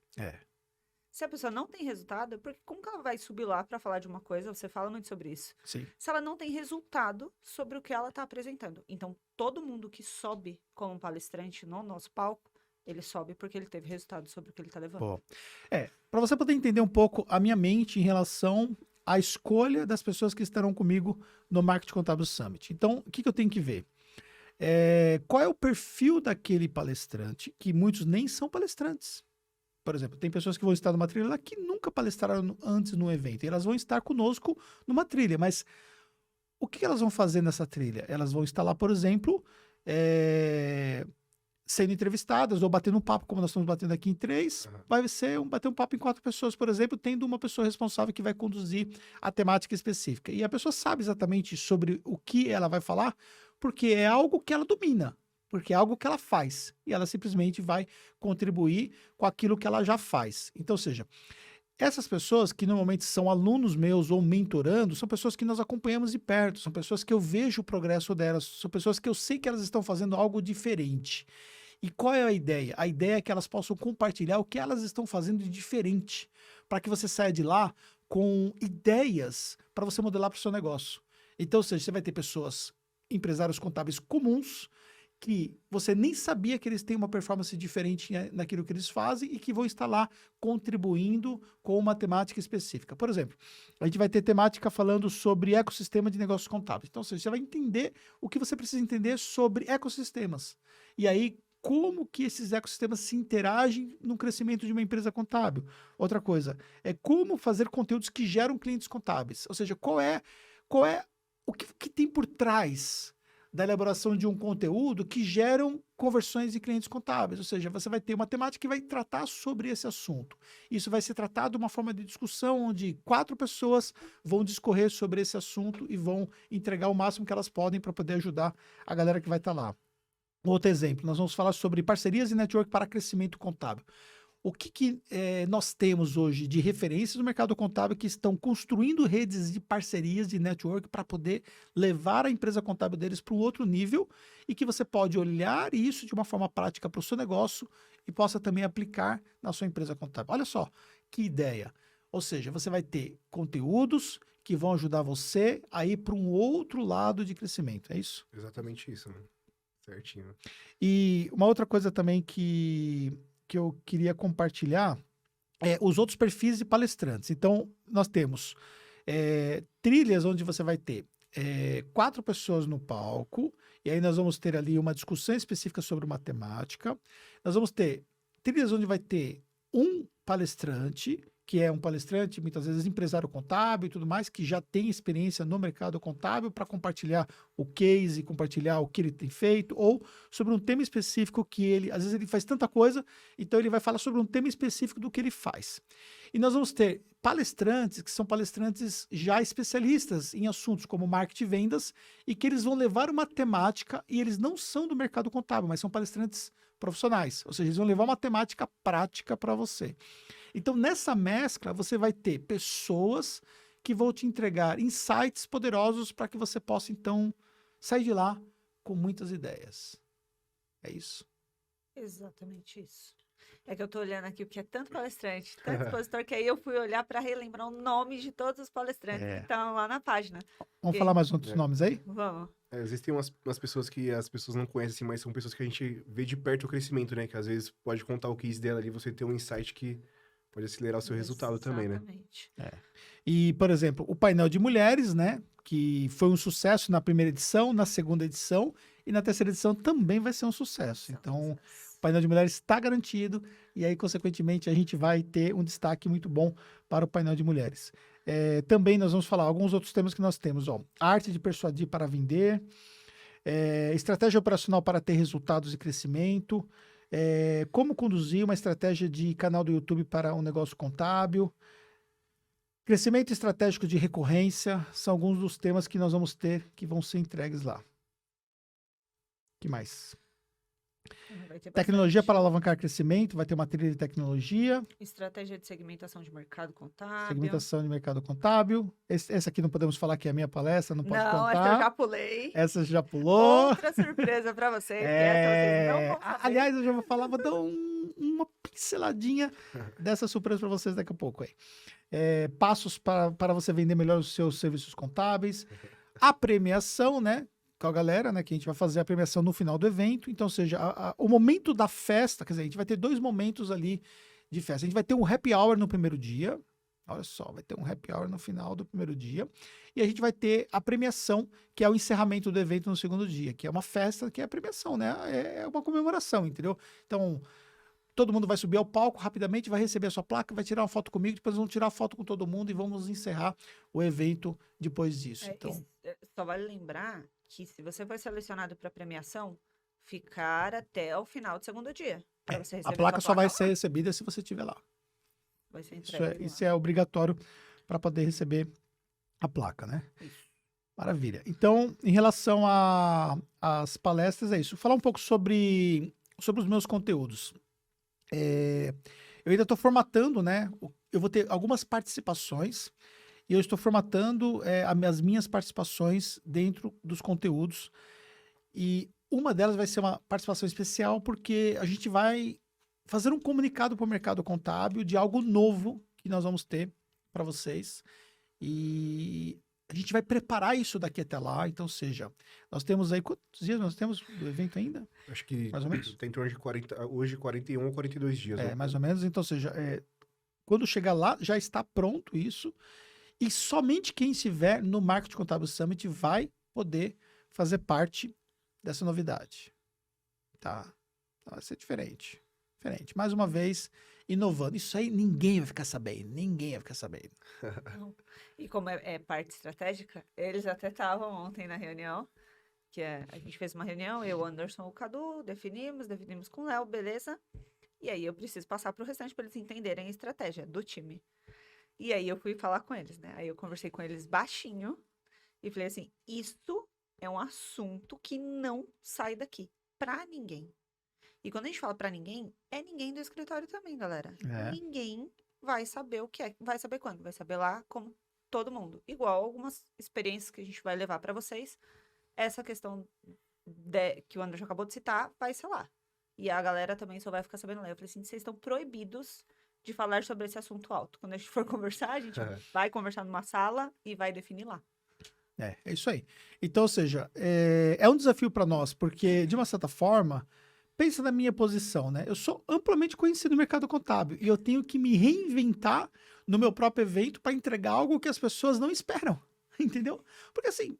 Se a pessoa não tem resultado, porque como que ela vai subir lá para falar de uma coisa? Você fala muito sobre isso. Sim. Se ela não tem resultado sobre o que ela está apresentando. Então, todo mundo que sobe como palestrante no nosso palco, ele sobe porque ele teve resultado sobre o que ele está levando. Bom, para você poder entender um pouco a minha mente em relação à escolha das pessoas que estarão comigo no Marketing Contábil Summit. Então, o que eu tenho que ver? Qual é o perfil daquele palestrante, que muitos nem são palestrantes. Por exemplo, tem pessoas que vão estar numa trilha lá que nunca palestraram antes no evento. E elas vão estar conosco numa trilha. Mas o que elas vão fazer nessa trilha? Elas vão estar lá, por exemplo, sendo entrevistadas ou batendo um papo, como nós estamos batendo aqui em 3. Vai ser bater um papo em 4 pessoas, por exemplo, tendo uma pessoa responsável que vai conduzir a temática específica. E a pessoa sabe exatamente sobre o que ela vai falar, porque é algo que ela domina. Porque é algo que ela faz. E ela simplesmente vai contribuir com aquilo que ela já faz. Então, ou seja, essas pessoas que normalmente são alunos meus ou mentorando, são pessoas que nós acompanhamos de perto, são pessoas que eu vejo o progresso delas, são pessoas que eu sei que elas estão fazendo algo diferente. E qual é a ideia? A ideia é que elas possam compartilhar o que elas estão fazendo de diferente, para que você saia de lá com ideias para você modelar para o seu negócio. Então, ou seja, você vai ter pessoas, empresários contábeis comuns, que você nem sabia que eles têm uma performance diferente naquilo que eles fazem e que vão estar lá contribuindo com uma temática específica. Por exemplo, a gente vai ter temática falando sobre ecossistema de negócios contábeis. Então, você vai entender o que você precisa entender sobre ecossistemas. E aí, como que esses ecossistemas se interagem no crescimento de uma empresa contábil. Outra coisa, é como fazer conteúdos que geram clientes contábeis. Ou seja, qual é o que tem por trás da elaboração de um conteúdo que geram conversões de clientes contábeis. Ou seja, você vai ter uma temática que vai tratar sobre esse assunto. Isso vai ser tratado de uma forma de discussão onde 4 pessoas vão discorrer sobre esse assunto e vão entregar o máximo que elas podem para poder ajudar a galera que vai estar lá. Outro exemplo, nós vamos falar sobre parcerias e network para crescimento contábil. O que nós temos hoje de referências no mercado contábil que estão construindo redes de parcerias de network para poder levar a empresa contábil deles para um outro nível e que você pode olhar isso de uma forma prática para o seu negócio e possa também aplicar na sua empresa contábil. Olha só que ideia. Ou seja, você vai ter conteúdos que vão ajudar você a ir para um outro lado de crescimento. É isso? Exatamente isso, mano. Certinho. E uma outra coisa também que eu queria compartilhar é os outros perfis de palestrantes. Então, nós temos trilhas onde você vai ter 4 pessoas no palco, e aí nós vamos ter ali uma discussão específica sobre matemática. Nós vamos ter trilhas onde vai ter um palestrante, que é um palestrante, muitas vezes empresário contábil e tudo mais, que já tem experiência no mercado contábil para compartilhar o case, compartilhar o que ele tem feito, ou sobre um tema específico que ele, às vezes ele faz tanta coisa, então ele vai falar sobre um tema específico do que ele faz. E nós vamos ter palestrantes, que são palestrantes já especialistas em assuntos como marketing e vendas, e que eles vão levar uma temática, e eles não são do mercado contábil, mas são palestrantes profissionais, ou seja, eles vão levar uma temática prática para você. Então, nessa mescla, você vai ter pessoas que vão te entregar insights poderosos para que você possa, então, sair de lá com muitas ideias. É isso? Exatamente isso. É que eu tô olhando aqui, porque é tanto palestrante, tanto expositor, que aí eu fui olhar para relembrar o nome de todos os palestrantes que estão lá na página. Vamos E- falar mais outros nomes aí? Vamos. Existem umas pessoas que as pessoas não conhecem, assim, mas são pessoas que a gente vê de perto o crescimento, né? Que às vezes pode contar o case dela ali, você ter um insight que pode acelerar o seu resultado também, né? Exatamente. E, por exemplo, o painel de mulheres, né? Que foi um sucesso na primeira edição, na segunda edição e na terceira edição também vai ser um sucesso. Então, o painel de mulheres está garantido e aí, consequentemente, a gente vai ter um destaque muito bom para o painel de mulheres. Também nós vamos falar alguns outros temas que nós temos, ó. Arte de persuadir para vender, estratégia operacional para ter resultados e crescimento, como conduzir uma estratégia de canal do YouTube para um negócio contábil, crescimento estratégico de recorrência, são alguns dos temas que nós vamos ter que vão ser entregues lá. O que mais? Vai ter Tecnologia bastante. para alavancar crescimento, vai ter uma trilha de tecnologia, Estratégia de segmentação de mercado contábil. segmentação de mercado contábil. Essa aqui não podemos falar que é a minha palestra, não pode Não, essa eu contar. já pulei. Essa você já pulou. Outra surpresa para vocês, que essa vocês não vão saber. Aliás, eu já vou falar, vou dar uma pinceladinha dessa surpresa para vocês daqui a pouco aí. Passos para você vender melhor os seus serviços contábeis. A premiação, né? Com a galera, né? Que a gente vai fazer a premiação no final do evento. Então, ou seja, o momento da festa, quer dizer, a gente vai ter 2 momentos ali de festa. A gente vai ter um happy hour no primeiro dia. Olha só, vai ter um happy hour no final do primeiro dia. E a gente vai ter a premiação, que é o encerramento do evento no segundo dia, que é uma festa, que é a premiação, né? É uma comemoração, entendeu? Então, todo mundo vai subir ao palco rapidamente, vai receber a sua placa, vai tirar uma foto comigo, depois vamos tirar foto com todo mundo e vamos encerrar o evento depois disso. Então, Só vale lembrar que se você foi selecionado para premiação, ficar até o final do segundo dia. Pra você a receber placa sua só vai lá. ser recebida se você estiver lá. Vai ser Isso entregue. isso é obrigatório para poder receber a placa, né? Maravilha. Então, em relação às palestras, é isso. Falar um pouco sobre os meus conteúdos. Eu ainda estou formatando, né? Eu vou ter algumas participações e eu estou formatando as minhas participações dentro dos conteúdos. E uma delas vai ser uma participação especial porque a gente vai fazer um comunicado para o mercado contábil de algo novo que nós vamos ter para vocês. E a gente vai preparar isso daqui até lá. Então, seja, nós temos aí, quantos dias nós temos do evento ainda? Acho que Mais ou menos? tem em torno de 40, hoje 41 ou 42 dias. né? Mais ou menos. Então, seja, quando chegar lá, já está pronto isso. E somente quem estiver no Marketing Contábil Summit vai poder fazer parte dessa novidade. Tá? Então, vai ser diferente. Diferente. Mais uma vez, inovando. Isso aí ninguém vai ficar sabendo. Ninguém vai ficar sabendo. Não. E como é parte estratégica, eles até estavam ontem na reunião que é, a gente fez uma reunião, eu, Anderson, o Cadu, definimos com o Léo, beleza? E aí eu preciso passar pro restante para eles entenderem a estratégia do time. E aí eu fui falar com eles, né? Aí eu conversei com eles baixinho e falei assim, isso é um assunto que não sai daqui pra ninguém. E quando a gente fala pra ninguém, é ninguém do escritório também, galera. É. Ninguém vai saber o que é. Vai saber quando? Vai saber lá como todo mundo. Igual algumas experiências que a gente vai levar pra vocês. Essa questão que o André já acabou de citar, vai ser lá. E a galera também só vai ficar sabendo lá. Eu falei assim, vocês estão proibidos de falar sobre esse assunto alto. Quando a gente for conversar, a gente vai conversar numa sala e vai definir lá. É isso aí. Então, ou seja, é um desafio para nós, porque, de uma certa forma, pensa na minha posição, né? Eu sou amplamente conhecido no mercado contábil e eu tenho que me reinventar no meu próprio evento para entregar algo que as pessoas não esperam, entendeu? Porque, assim,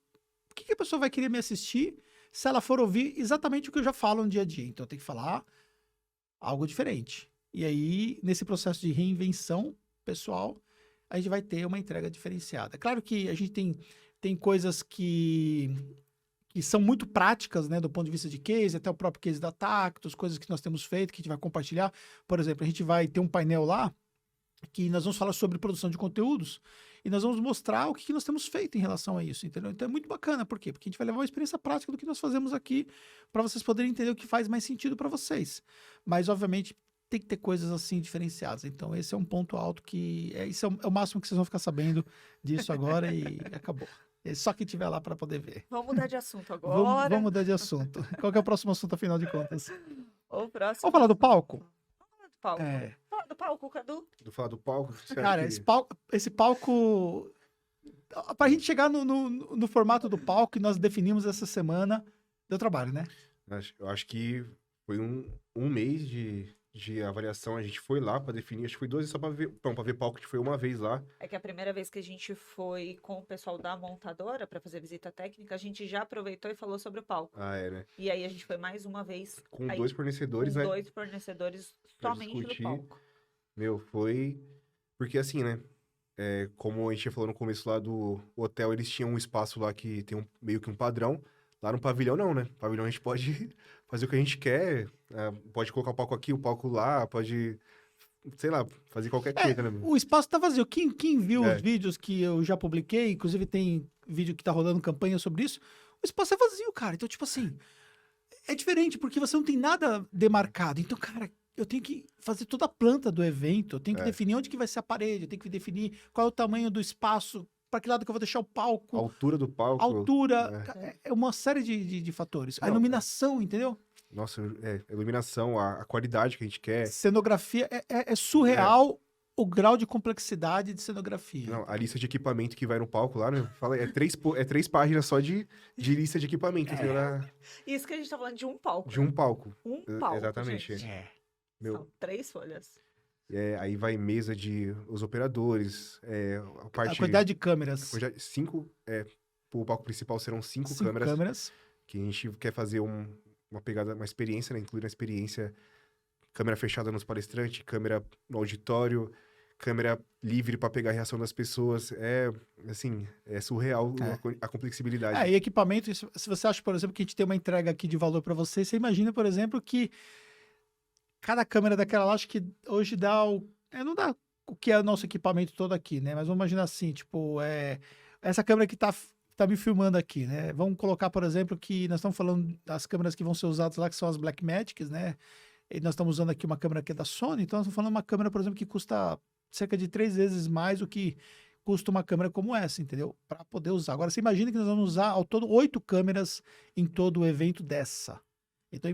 por que a pessoa vai querer me assistir se ela for ouvir exatamente o que eu já falo no dia a dia? Então, eu tenho que falar algo diferente. E aí, nesse processo de reinvenção pessoal, a gente vai ter uma entrega diferenciada. Claro que a gente tem coisas que são muito práticas, né, do ponto de vista de case, até o próprio case da Tactus, coisas que nós temos feito, que a gente vai compartilhar. Por exemplo, a gente vai ter um painel lá que nós vamos falar sobre produção de conteúdos e nós vamos mostrar o que nós temos feito em relação a isso, entendeu? Então é muito bacana, por quê? Porque a gente vai levar uma experiência prática do que nós fazemos aqui para vocês poderem entender o que faz mais sentido para vocês. Mas, obviamente, tem que ter coisas assim diferenciadas. Então, esse é um ponto alto que... isso é o máximo que vocês vão ficar sabendo disso agora e acabou. É só quem estiver lá para poder ver. Vamos mudar de assunto agora. Vamos mudar de assunto. Qual que é o próximo assunto, afinal de contas? O próximo... Vamos falar do palco? Vamos falar do palco. É. Fala do palco, Cadu. Do falar do palco? Você Cara, acha esse palco... Para a gente chegar no formato do palco que nós definimos essa semana, deu trabalho, né? Eu acho que foi um mês de avaliação. A gente foi lá para definir, acho que foi 2 só para ver. Não, para ver palco, a gente foi uma vez lá. É que a primeira vez que a gente foi com o pessoal da montadora para fazer visita técnica, a gente já aproveitou e falou sobre o palco. Ah, é, né? E aí a gente foi mais uma vez Com aí, 2 fornecedores, com né? 2 fornecedores Pra somente discutir. do palco. Meu, foi... Porque assim, né? Como a gente já falou no começo lá do hotel, eles tinham um espaço lá que tem meio que um padrão. Lá no pavilhão não, né? No pavilhão a gente pode fazer o que a gente quer. Pode colocar o palco aqui, o palco lá, pode... Sei lá, fazer qualquer coisa, né? O espaço tá vazio. Quem viu É. os vídeos que eu já publiquei, inclusive tem vídeo que tá rolando campanha sobre isso, o espaço é vazio, cara. Então, tipo assim, é diferente porque você não tem nada demarcado. Então, cara, eu tenho que fazer toda a planta do evento, eu tenho que definir onde que vai ser a parede, eu tenho que definir qual é o tamanho do espaço, para que lado que eu vou deixar o palco, A altura do palco. altura, é uma série de fatores. A Não, iluminação, entendeu? Nossa, a iluminação, a qualidade que a gente quer. Cenografia, é surreal o grau de complexidade de cenografia. Não, a lista de equipamento que vai no palco lá, né? Fala, é 3 páginas só de lista de equipamento. entendeu? Isso que a gente tá falando de um palco. De um palco. Um palco, Exatamente. gente. Meu, São 3 folhas. aí vai mesa de os operadores, a parte... A quantidade de câmeras. 5, o palco principal serão 5 5 câmeras. que a gente quer fazer uma pegada, uma experiência, né? Incluir uma experiência, câmera fechada nos palestrantes, câmera no auditório, câmera livre para pegar a reação das pessoas. Assim, é surreal a complexibilidade. E equipamento, se você acha, por exemplo, que a gente tem uma entrega aqui de valor para você, você imagina, por exemplo, que cada câmera daquela lá, acho que hoje dá não dá o que é o nosso equipamento todo aqui, né? Mas vamos imaginar assim, tipo, essa câmera que tá me filmando aqui, né? Vamos colocar, por exemplo, que nós estamos falando das câmeras que vão ser usadas lá, que são as Blackmagics, né? E nós estamos usando aqui uma câmera que é da Sony, então nós estamos falando de uma câmera, por exemplo, que custa cerca de 3 vezes mais do que custa uma câmera como essa, entendeu? Para poder usar. Agora, você imagina que nós vamos usar ao todo 8 câmeras em todo o evento dessa. Então,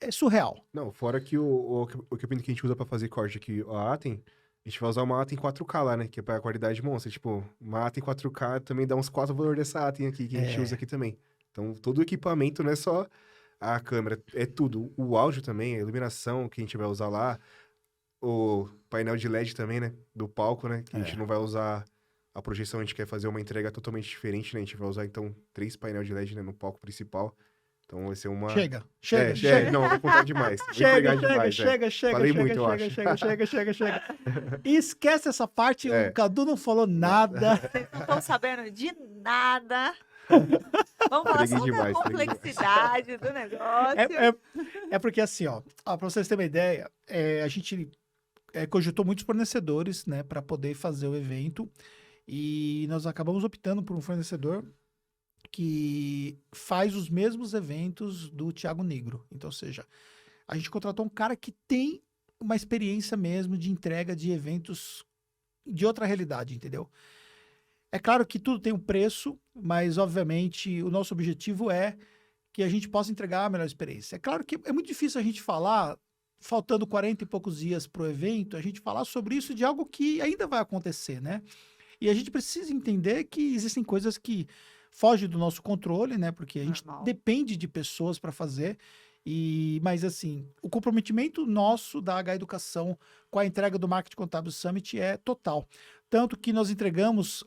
é surreal. Não, fora que o equipamento que a gente usa para fazer corte aqui, a Atem, a gente vai usar uma Atem 4K lá, né? Que é pra qualidade monstra. Tipo, uma Atem 4K também dá uns 4 valores dessa Atem aqui, que a gente usa aqui também. Então, todo o equipamento não é só a câmera, é tudo. O áudio também, a iluminação que a gente vai usar lá, o painel de LED também, né? Do palco, né? Que a gente não vai usar a projeção, a gente quer fazer uma entrega totalmente diferente, né? A gente vai usar, então, 3 painéis de LED, né? No palco principal. Então, vai ser uma... Chega. Não, vou contar demais. Chega. Falei muito, eu acho. Chega. E esquece essa parte, o Cadu não falou nada. Vocês não estão sabendo de nada. Vamos falar Entreguei só demais, da entreguei demais. complexidade do negócio. É porque assim, ó, para vocês terem uma ideia, a gente cogitou muitos fornecedores, né, para poder fazer o evento e nós acabamos optando por um fornecedor que faz os mesmos eventos do Thiago Negro. Então, ou seja, a gente contratou um cara que tem uma experiência mesmo de entrega de eventos de outra realidade, entendeu? É claro que tudo tem um preço, mas obviamente o nosso objetivo é que a gente possa entregar a melhor experiência. É claro que é muito difícil a gente falar, faltando 40 e poucos dias para o evento, a gente falar sobre isso de algo que ainda vai acontecer, né? E a gente precisa entender que existem coisas que fogem do nosso controle, né? Porque a gente Normal. depende de pessoas para fazer. Mas assim, o comprometimento nosso da H Educação com a entrega do Marketing Contábil Summit é total. Tanto que nós entregamos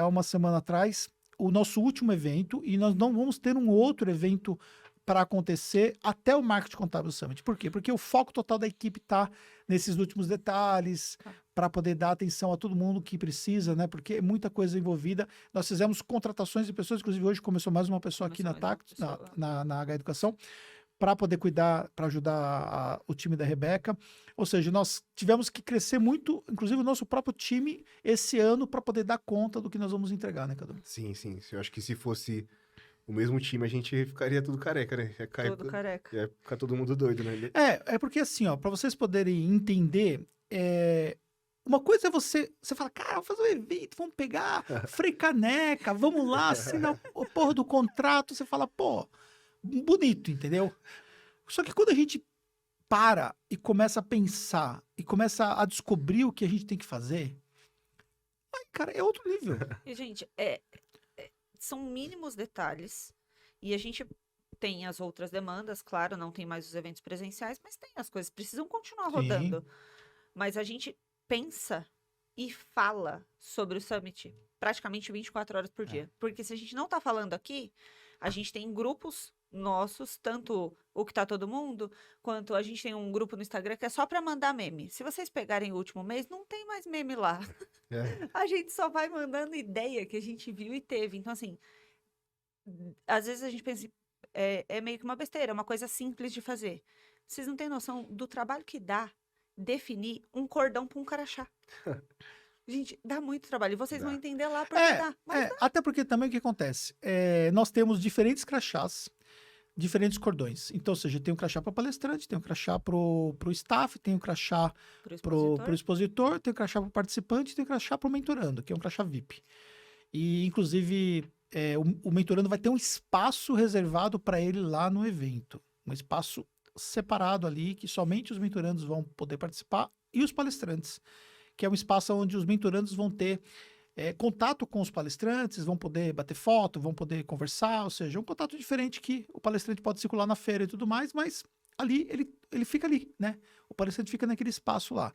há uma semana atrás o nosso último evento e nós não vamos ter um outro evento para acontecer até o Marketing Contábil Summit. Por quê? Porque o foco total da equipe está nesses últimos detalhes, para poder dar atenção a todo mundo que precisa, né? Porque é muita coisa envolvida. Nós fizemos contratações de pessoas, inclusive hoje começou mais uma pessoa aqui na Começou mais uma TAC, pessoa. na H Educação, para poder cuidar, para ajudar o time da Rebeca. Ou seja, nós tivemos que crescer muito, inclusive o nosso próprio time, esse ano, para poder dar conta do que nós vamos entregar, né, Cadu? Sim, sim. Eu acho que se fosse o mesmo time, a gente ficaria tudo careca, né? Ia cair, Todo careca. ia ficar todo mundo doido, né? É porque assim, ó, para vocês poderem entender, uma coisa é você fala, cara, vamos fazer um evento, vamos pegar Frei Caneca, vamos lá, assinar o porra do contrato, você fala, pô, bonito, entendeu? Só que quando a gente para e começa a pensar e começa a descobrir o que a gente tem que fazer, aí, cara, é outro nível. E, gente, são mínimos detalhes. E a gente tem as outras demandas, claro, não tem mais os eventos presenciais, mas tem as coisas, precisam continuar Sim. rodando. Mas a gente pensa e fala sobre o Summit praticamente 24 horas por dia. Porque se a gente não tá falando aqui, a gente tem grupos nossos, tanto o que tá todo mundo, quanto a gente tem um grupo no Instagram que é só para mandar meme. Se vocês pegarem o último mês, não tem mais meme lá. É. A gente só vai mandando ideia que a gente viu e teve. Então, assim, às vezes a gente pensa, é meio que uma besteira, é uma coisa simples de fazer. Vocês não têm noção do trabalho que dá definir um cordão para um crachá. Gente, dá muito trabalho. E vocês vão Dá. entender lá porque dá. Mas Até porque também o que acontece? Nós temos diferentes crachás, diferentes cordões. Então, ou seja, tem um crachá para palestrante, tem um crachá pro staff, tem um crachá pro pro expositor, expositor, tem um crachá pro participante, tem um crachá pro mentorando, que é um crachá VIP. E, inclusive, o mentorando vai ter um espaço reservado para ele lá no evento. Um espaço separado ali, que somente os mentorandos vão poder participar e os palestrantes, que é um espaço onde os mentorandos vão ter contato com os palestrantes, vão poder bater foto, vão poder conversar, ou seja, um contato diferente que o palestrante pode circular na feira e tudo mais, mas ali ele fica ali, né? O palestrante fica naquele espaço lá.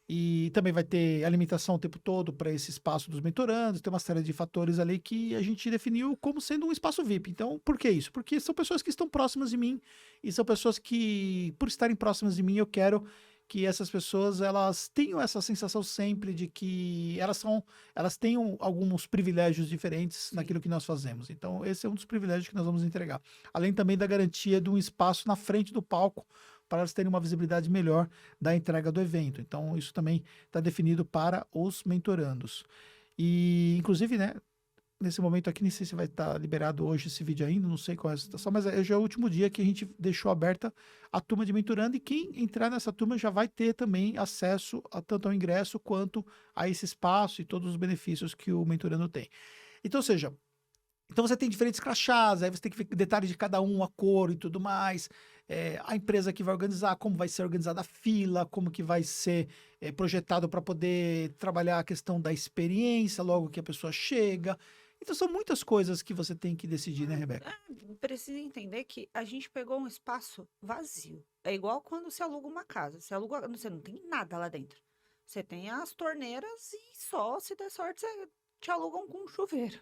E também vai ter alimentação o tempo todo para esse espaço dos mentorandos, tem uma série de fatores ali que a gente definiu como sendo um espaço VIP. Então, por que isso? Porque são pessoas que estão próximas de mim e são pessoas que, por estarem próximas de mim, eu quero que essas pessoas elas tenham essa sensação sempre de que elas tenham alguns privilégios diferentes naquilo que nós fazemos. Então, esse é um dos privilégios que nós vamos entregar. Além também da garantia de um espaço na frente do palco para elas terem uma visibilidade melhor da entrega do evento. Então, isso também está definido para os mentorandos. E, inclusive, né, nesse momento aqui, nem sei se vai estar liberado hoje esse vídeo ainda, não sei qual é a situação, mas hoje é o último dia que a gente deixou aberta a turma de mentorando e quem entrar nessa turma já vai ter também acesso tanto ao ingresso quanto a esse espaço e todos os benefícios que o mentorando tem. Então, ou seja, então você tem diferentes crachás, aí você tem que ver detalhes de cada um, a cor e tudo mais, a empresa que vai organizar, como vai ser organizada a fila, como que vai ser projetado para poder trabalhar a questão da experiência logo que a pessoa chega. Então são muitas coisas que você tem que decidir, né, Rebeca? precisa entender que a gente pegou um espaço vazio. É igual quando você aluga uma casa. Você não tem nada lá dentro. Você tem as torneiras e só, se der sorte, você te alugam com um chuveiro.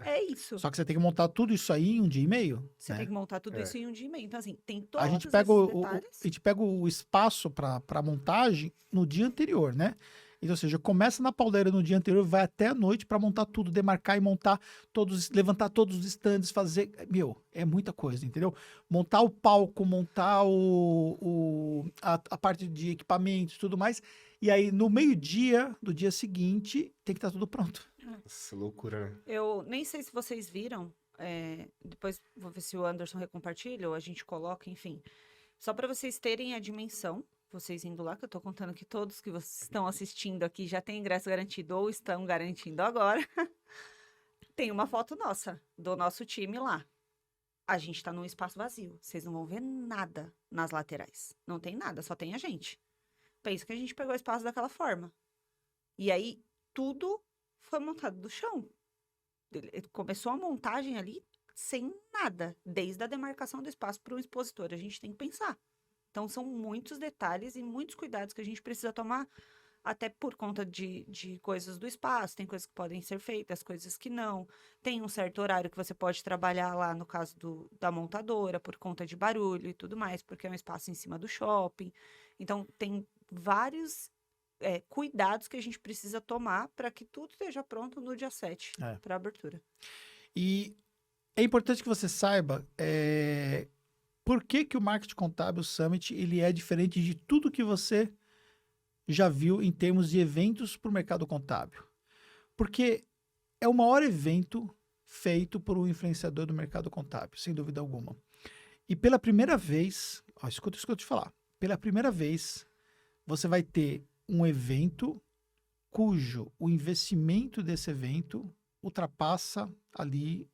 É isso. Só que você tem que montar tudo isso aí em um dia e meio. Você né? tem que montar tudo É. isso em um dia e meio. Então, assim, tem A todos gente pega esses detalhes. a gente pega o espaço para montagem no dia anterior, né? Então, ou seja, começa na pauleira no dia anterior, vai até a noite para montar tudo, demarcar e montar todos, levantar todos os estandes, fazer. Meu, é muita coisa, entendeu? Montar o palco, montar a parte de equipamentos e tudo mais. E aí, no meio-dia do dia seguinte, tem que estar tudo pronto. Nossa, loucura, né? Eu nem sei se vocês viram, depois vou ver se o Anderson recompartilha ou a gente coloca, enfim. Só para vocês terem a dimensão, vocês indo lá, que eu tô contando que todos que vocês estão assistindo aqui já têm ingresso garantido ou estão garantindo agora. Tem uma foto nossa, do nosso time lá. A gente tá num espaço vazio. Vocês não vão ver nada nas laterais. Não tem nada, só tem a gente. Pensa que a gente pegou o espaço daquela forma. E aí, tudo foi montado do chão. Começou a montagem ali sem nada, desde a demarcação do espaço para o expositor. A gente tem que pensar. Então, são muitos detalhes e muitos cuidados que a gente precisa tomar, até por conta de coisas do espaço. Tem coisas que podem ser feitas, coisas que não. Tem um certo horário que você pode trabalhar lá, no caso da montadora, por conta de barulho e tudo mais, porque é um espaço em cima do shopping. Então, tem vários cuidados que a gente precisa tomar para que tudo esteja pronto no dia 7 para a abertura. E é importante que você saiba por que o Marketing Contábil Summit ele é diferente de tudo que você já viu em termos de eventos para o mercado contábil. Porque é o maior evento feito por um influenciador do mercado contábil, sem dúvida alguma. E pela primeira vez, escuta isso que eu te falar, pela primeira vez você vai ter um evento cujo o investimento desse evento ultrapassa ali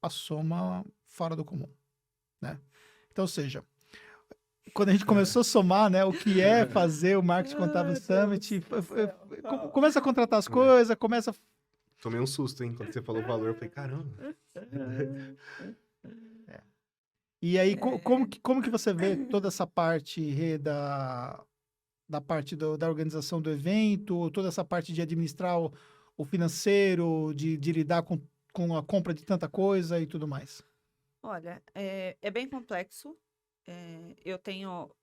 a soma fora do comum, né? Então, ou seja, quando a gente começou a somar, né, o que é fazer o Marketing Contábil Summit, começa a contratar as coisas, começa... Tomei um susto, hein? Quando você falou o valor, eu falei, caramba. E aí, como que você vê toda essa parte, Rê, da parte da organização do evento, toda essa parte de administrar o financeiro, de lidar com a compra de tanta coisa e tudo mais? Olha, é bem complexo.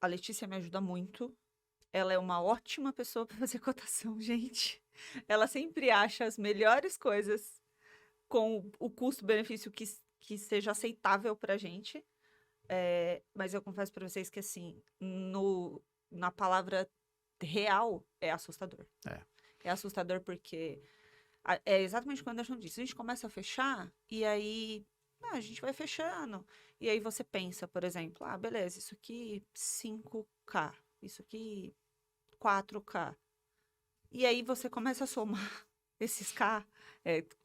A Letícia me ajuda muito. Ela é uma ótima pessoa para fazer cotação, gente. Ela sempre acha as melhores coisas com o custo-benefício que seja aceitável para a gente. Mas eu confesso para vocês que, assim, na palavra real, é assustador. É assustador porque é exatamente o que o Anderson disse. A gente começa a fechar e aí a gente vai fechando. E aí você pensa, por exemplo, beleza, isso aqui 5K, isso aqui 4K. E aí você começa a somar esses K,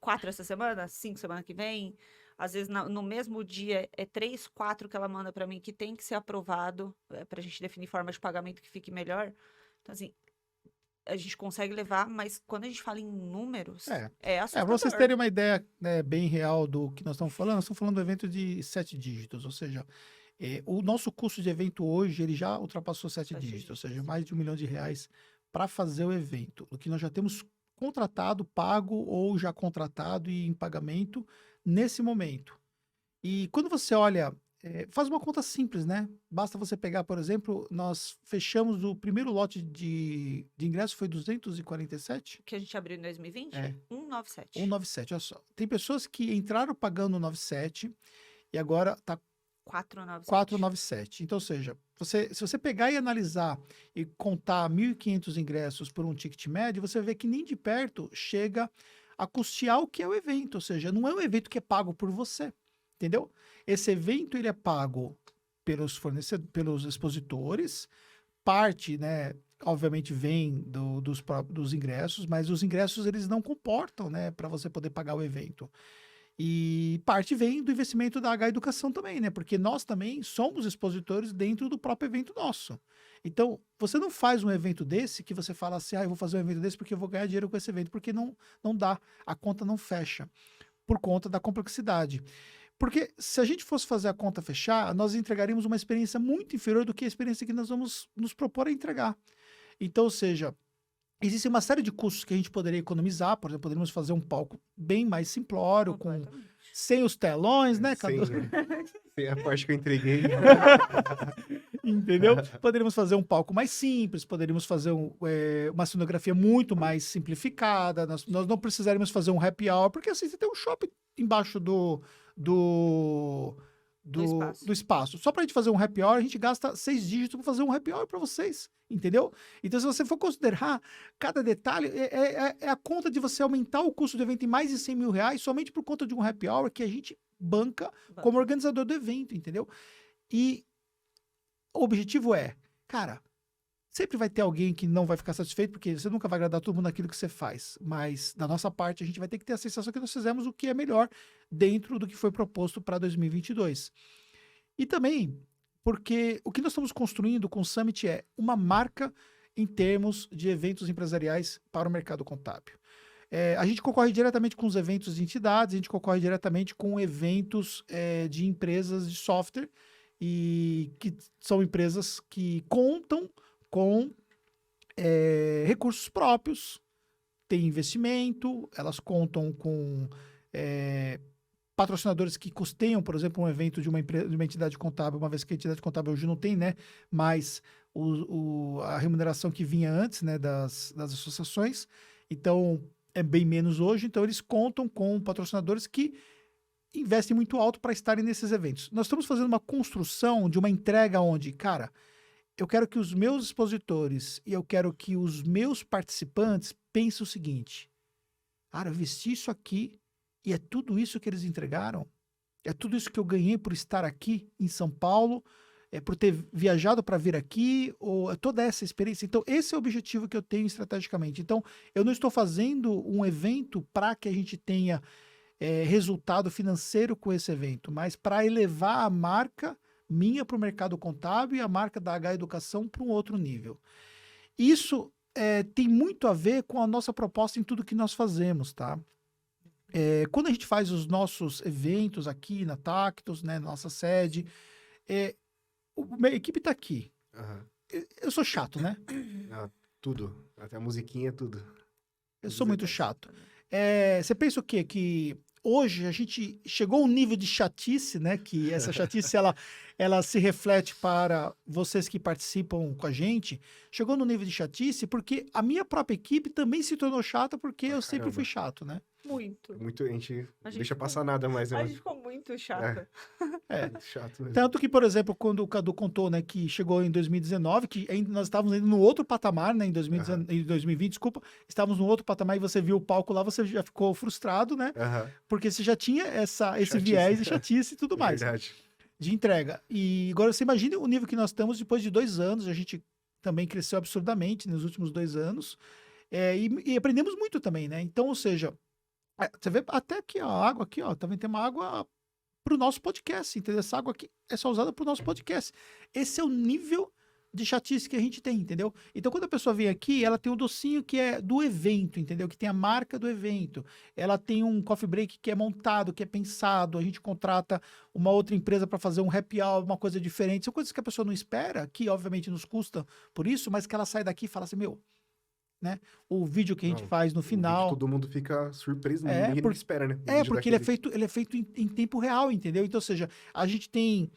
4 essa semana, 5 semana que vem. Às vezes, no mesmo dia, 3, 4 que ela manda para mim, que tem que ser aprovado, para a gente definir forma de pagamento que fique melhor. Então, assim, a gente consegue levar, mas quando a gente fala em números, é assustador. Para vocês terem uma ideia, né, bem real do que nós estamos falando do evento de 7 dígitos, ou seja, o nosso custo de evento hoje, ele já ultrapassou 7 dígitos, ou seja, mais de R$1 milhão para fazer o evento. O que nós já temos contratado, pago ou já contratado e em pagamento nesse momento. E quando você olha, faz uma conta simples, né? Basta você pegar, por exemplo, nós fechamos o primeiro lote de ingresso, foi 247? Que a gente abriu em 2020? 197. 197, olha só. Tem pessoas que entraram pagando 97 e agora está 497. Então, ou seja, se você pegar e analisar e contar 1.500 ingressos por um ticket médio, você vê que nem de perto chega a custear o que é o evento. Ou seja, não é um evento que é pago por você, entendeu? Esse evento ele é pago pelos pelos expositores, parte, né, obviamente vem dos ingressos, mas os ingressos eles não comportam, né, para você poder pagar o evento. E parte vem do investimento da H Educação também, né? Porque nós também somos expositores dentro do próprio evento nosso. Então, você não faz um evento desse que você fala assim, eu vou fazer um evento desse porque eu vou ganhar dinheiro com esse evento, porque não dá, a conta não fecha, por conta da complexidade. Porque se a gente fosse fazer a conta fechar, nós entregaríamos uma experiência muito inferior do que a experiência que nós vamos nos propor a entregar. Então, ou seja, existe uma série de custos que a gente poderia economizar, por exemplo, poderíamos fazer um palco bem mais simplório, sem os telões, né, Cadu? Sem a parte que eu entreguei. Entendeu? Poderíamos fazer um palco mais simples, poderíamos fazer uma cenografia muito mais simplificada, nós não precisaríamos fazer um happy hour, porque assim, você tem um shopping embaixo do espaço. Só pra gente fazer um happy hour, a gente gasta 6 dígitos pra fazer um happy hour pra vocês, entendeu? Então, se você for considerar cada detalhe, é a conta de você aumentar o custo do evento em mais de 100 mil reais somente por conta de um happy hour que a gente banca como organizador do evento, entendeu? E o objetivo é, cara, sempre vai ter alguém que não vai ficar satisfeito, porque você nunca vai agradar todo mundo naquilo que você faz. Mas, da nossa parte, a gente vai ter que ter a sensação que nós fizemos o que é melhor dentro do que foi proposto para 2022. E também, porque o que nós estamos construindo com o Summit é uma marca em termos de eventos empresariais para o mercado contábil. A gente concorre diretamente com os eventos de entidades, a gente concorre diretamente com eventos de empresas de software, e que são empresas que contam com recursos próprios, têm investimento, elas contam com patrocinadores que custeiam, por exemplo, um evento de uma entidade contábil, uma vez que a entidade contábil hoje não tem, né, mas a remuneração que vinha antes, né, das associações, então é bem menos hoje, então eles contam com patrocinadores que investem muito alto para estarem nesses eventos. Nós estamos fazendo uma construção de uma entrega onde, cara, eu quero que os meus expositores e eu quero que os meus participantes pensem o seguinte: cara, eu vesti isso aqui e é tudo isso que eles entregaram? É tudo isso que eu ganhei por estar aqui em São Paulo? É por ter viajado para vir aqui? Ou é toda essa experiência? Então, esse é o objetivo que eu tenho estrategicamente. Então, eu não estou fazendo um evento para que a gente tenha resultado financeiro com esse evento, mas para elevar a marca minha para o mercado contábil e a marca da H Educação para um outro nível. Isso tem muito a ver com a nossa proposta em tudo que nós fazemos, tá? Quando a gente faz os nossos eventos aqui na Tactus, né, nossa sede, minha equipe está aqui. Uhum. Eu sou chato, né? Tudo. Até a musiquinha, tudo. Eu sou muito chato. Você pensa o quê? Que hoje a gente chegou a um nível de chatice, né? Que essa chatice, ela se reflete para vocês que participam com a gente. Chegou no nível de chatice porque a minha própria equipe também se tornou chata porque eu sempre fui chato, né? Muito. A gente deixa passar nada mais, né? A gente ficou muito chato. Muito chato mesmo. Tanto que, por exemplo, quando o Cadu contou, né, que chegou em 2019, que nós estávamos indo no outro patamar, né, em 2020, desculpa, estávamos no outro patamar e você viu o palco lá, você já ficou frustrado, né? Porque você já tinha esse viés de chatice e tudo mais. Verdade. De entrega. E agora você imagina o nível que nós estamos depois de 2 anos, a gente também cresceu absurdamente nos últimos 2 anos, e aprendemos muito também, né? Então, ou seja, você vê até aqui, ó, a água aqui, ó, também tem uma água para o nosso podcast, entendeu? Essa água aqui é só usada para o nosso podcast. Esse é o nível de chatice que a gente tem, entendeu? Então, quando a pessoa vem aqui, ela tem um docinho que é do evento, entendeu? Que tem a marca do evento. Ela tem um coffee break que é montado, que é pensado. A gente contrata uma outra empresa para fazer um happy hour, uma coisa diferente. São coisas que a pessoa não espera, que obviamente nos custa por isso, mas que ela sai daqui e fala assim, meu, né? O vídeo que a gente faz no final. Todo mundo fica surpreso, ninguém espera, né? Porque ele é feito em tempo real, entendeu? Então, ou seja, a gente tem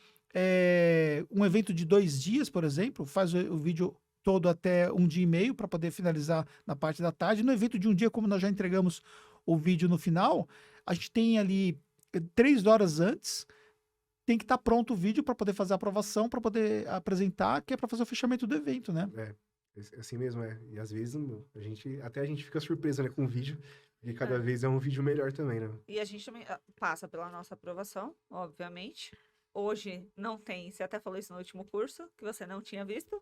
um evento de 2 dias, por exemplo, faz o vídeo todo até 1 dia e meio para poder finalizar na parte da tarde. No evento de 1 dia, como nós já entregamos o vídeo no final, a gente tem ali 3 horas antes, tem que estar pronto o vídeo para poder fazer a aprovação, para poder apresentar, que é para fazer o fechamento do evento, né? Assim mesmo, E às vezes até a gente fica surpreso, né, com o vídeo, e cada vez é um vídeo melhor também, né? E a gente também passa pela nossa aprovação, obviamente. Hoje não tem, você até falou isso no último curso, que você não tinha visto.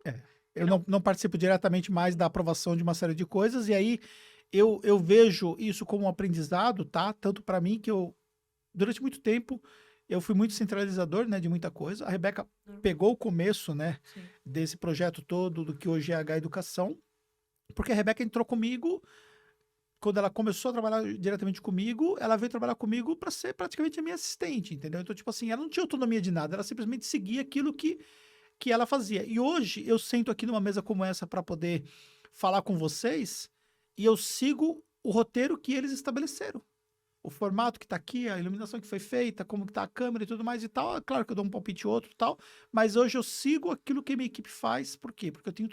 Eu não participo diretamente mais da aprovação de uma série de coisas, e aí eu vejo isso como um aprendizado, tá? Tanto para mim que durante muito tempo, eu fui muito centralizador, né, de muita coisa. A Rebeca pegou o começo, né, desse projeto todo, do que hoje é a H Educação, porque a Rebeca entrou comigo, quando ela começou a trabalhar diretamente comigo, ela veio trabalhar comigo para ser praticamente a minha assistente, entendeu? Então, tipo assim, ela não tinha autonomia de nada, ela simplesmente seguia aquilo que ela fazia. E hoje, eu sento aqui numa mesa como essa para poder falar com vocês, e eu sigo o roteiro que eles estabeleceram. o formato que tá aqui, a iluminação que foi feita, como que tá a câmera e tudo mais e tal. É claro que eu dou um palpite outro e tal, mas hoje eu sigo aquilo que a minha equipe faz. Por quê? Porque eu tenho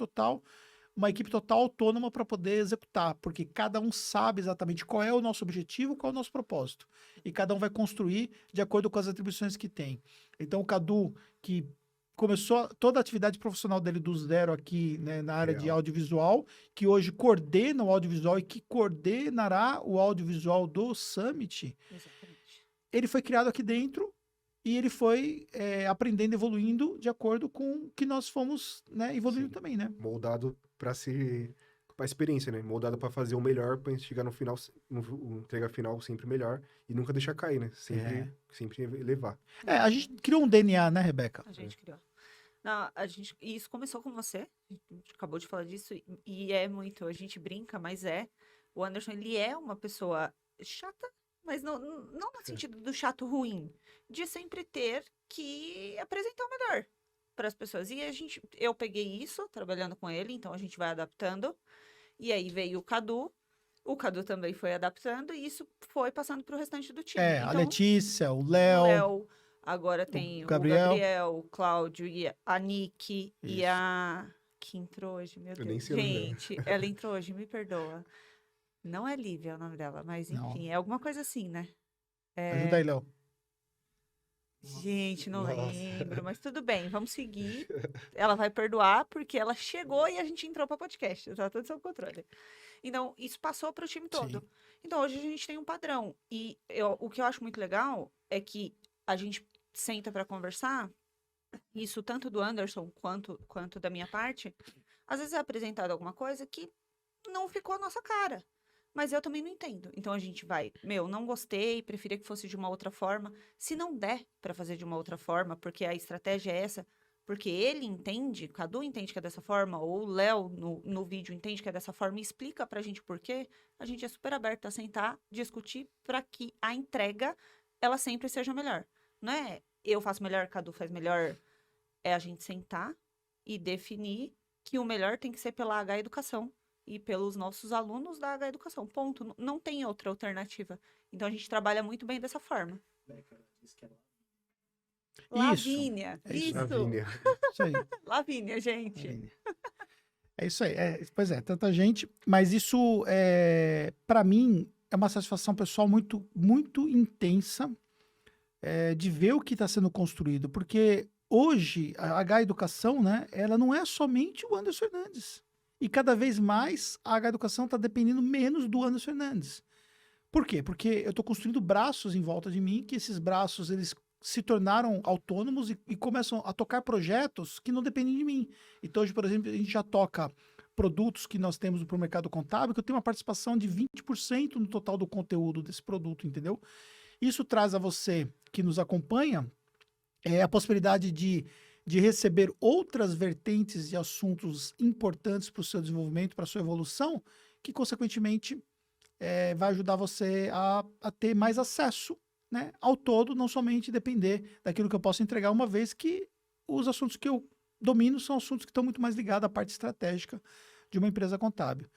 uma equipe total autônoma para poder executar, porque cada um sabe exatamente qual é o nosso objetivo, qual é o nosso propósito. E cada um vai construir de acordo com as atribuições que tem. Então, o Cadu, que começou toda a atividade profissional dele do zero aqui, né, na área de Real. audiovisual, que hoje coordena o audiovisual e que coordenará o audiovisual do Summit, Exatamente. ele foi criado aqui dentro e ele foi aprendendo, evoluindo de acordo com o que nós fomos, né, evoluindo Sim. também, né? Moldado pra ser... Pra experiência, né? Moldado pra fazer o melhor, pra gente chegar no final, entrega final sempre melhor e nunca deixar cair, né? Sempre elevar. A gente criou um DNA, né, Rebeca? A gente criou. Não, e isso começou com você, a gente acabou de falar disso, e é muito, a gente brinca, mas o Anderson, ele é uma pessoa chata, mas não no sentido do chato ruim, de sempre ter que apresentar o melhor para as pessoas. E eu peguei isso, trabalhando com ele, então a gente vai adaptando, e aí veio o Cadu também foi adaptando, e isso foi passando para o restante do time. A Então, Letícia, o o Léo, Léo, agora tem o Gabriel. Gabriel, o Cláudio, e a Nick e Isso. a... Que entrou hoje, meu Eu Deus. nem sei o nome dela. Gente, ela entrou hoje, me perdoa. Não é Lívia o nome dela, mas Não. enfim, é alguma coisa assim, né? Ajuda aí, Léo. Gente, não Nossa. lembro, mas tudo bem, vamos seguir. Ela vai perdoar porque ela chegou e a gente entrou para podcast, tá tudo sob controle. Então, isso passou para o time todo. Sim. Então, hoje a gente tem um padrão. E o que eu acho muito legal é que a gente senta para conversar, isso tanto do Anderson quanto da minha parte, às vezes é apresentado alguma coisa que não ficou a nossa cara. Mas eu também não entendo. Então a gente vai, não gostei, preferia que fosse de uma outra forma. Se não der para fazer de uma outra forma, porque a estratégia é essa, porque ele entende, o Cadu entende que é dessa forma, ou o Léo no vídeo entende que é dessa forma e explica pra gente por quê, a gente é super aberto a sentar, discutir para que a entrega ela sempre seja melhor. Não é eu faço melhor, Cadu faz melhor. É a gente sentar e definir que o melhor tem que ser pela H Educação e pelos nossos alunos da H Educação. Ponto. Não tem outra alternativa. Então a gente trabalha muito bem dessa forma. Lavínia. Isso. Lavínia. Isso aí. Lavínia, gente. Lavínia. É isso aí. Pois é, tanta gente. Mas isso, para mim, é uma satisfação pessoal muito, muito intensa de ver o que está sendo construído. Porque hoje, a H Educação, né, ela não é somente o Anderson Fernandes. E cada vez mais a H Educação está dependendo menos do Anderson Fernandes. Por quê? Porque eu estou construindo braços em volta de mim, que esses braços eles se tornaram autônomos e começam a tocar projetos que não dependem de mim. Então, hoje, por exemplo, a gente já toca produtos que nós temos para o mercado contábil, que eu tenho uma participação de 20% no total do conteúdo desse produto, entendeu? Isso traz a você que nos acompanha a possibilidade de receber outras vertentes de assuntos importantes para o seu desenvolvimento, para a sua evolução, que, consequentemente, vai ajudar você a ter mais acesso, né, ao todo, não somente depender daquilo que eu posso entregar, uma vez que os assuntos que eu domino são assuntos que estão muito mais ligados à parte estratégica de uma empresa contábil.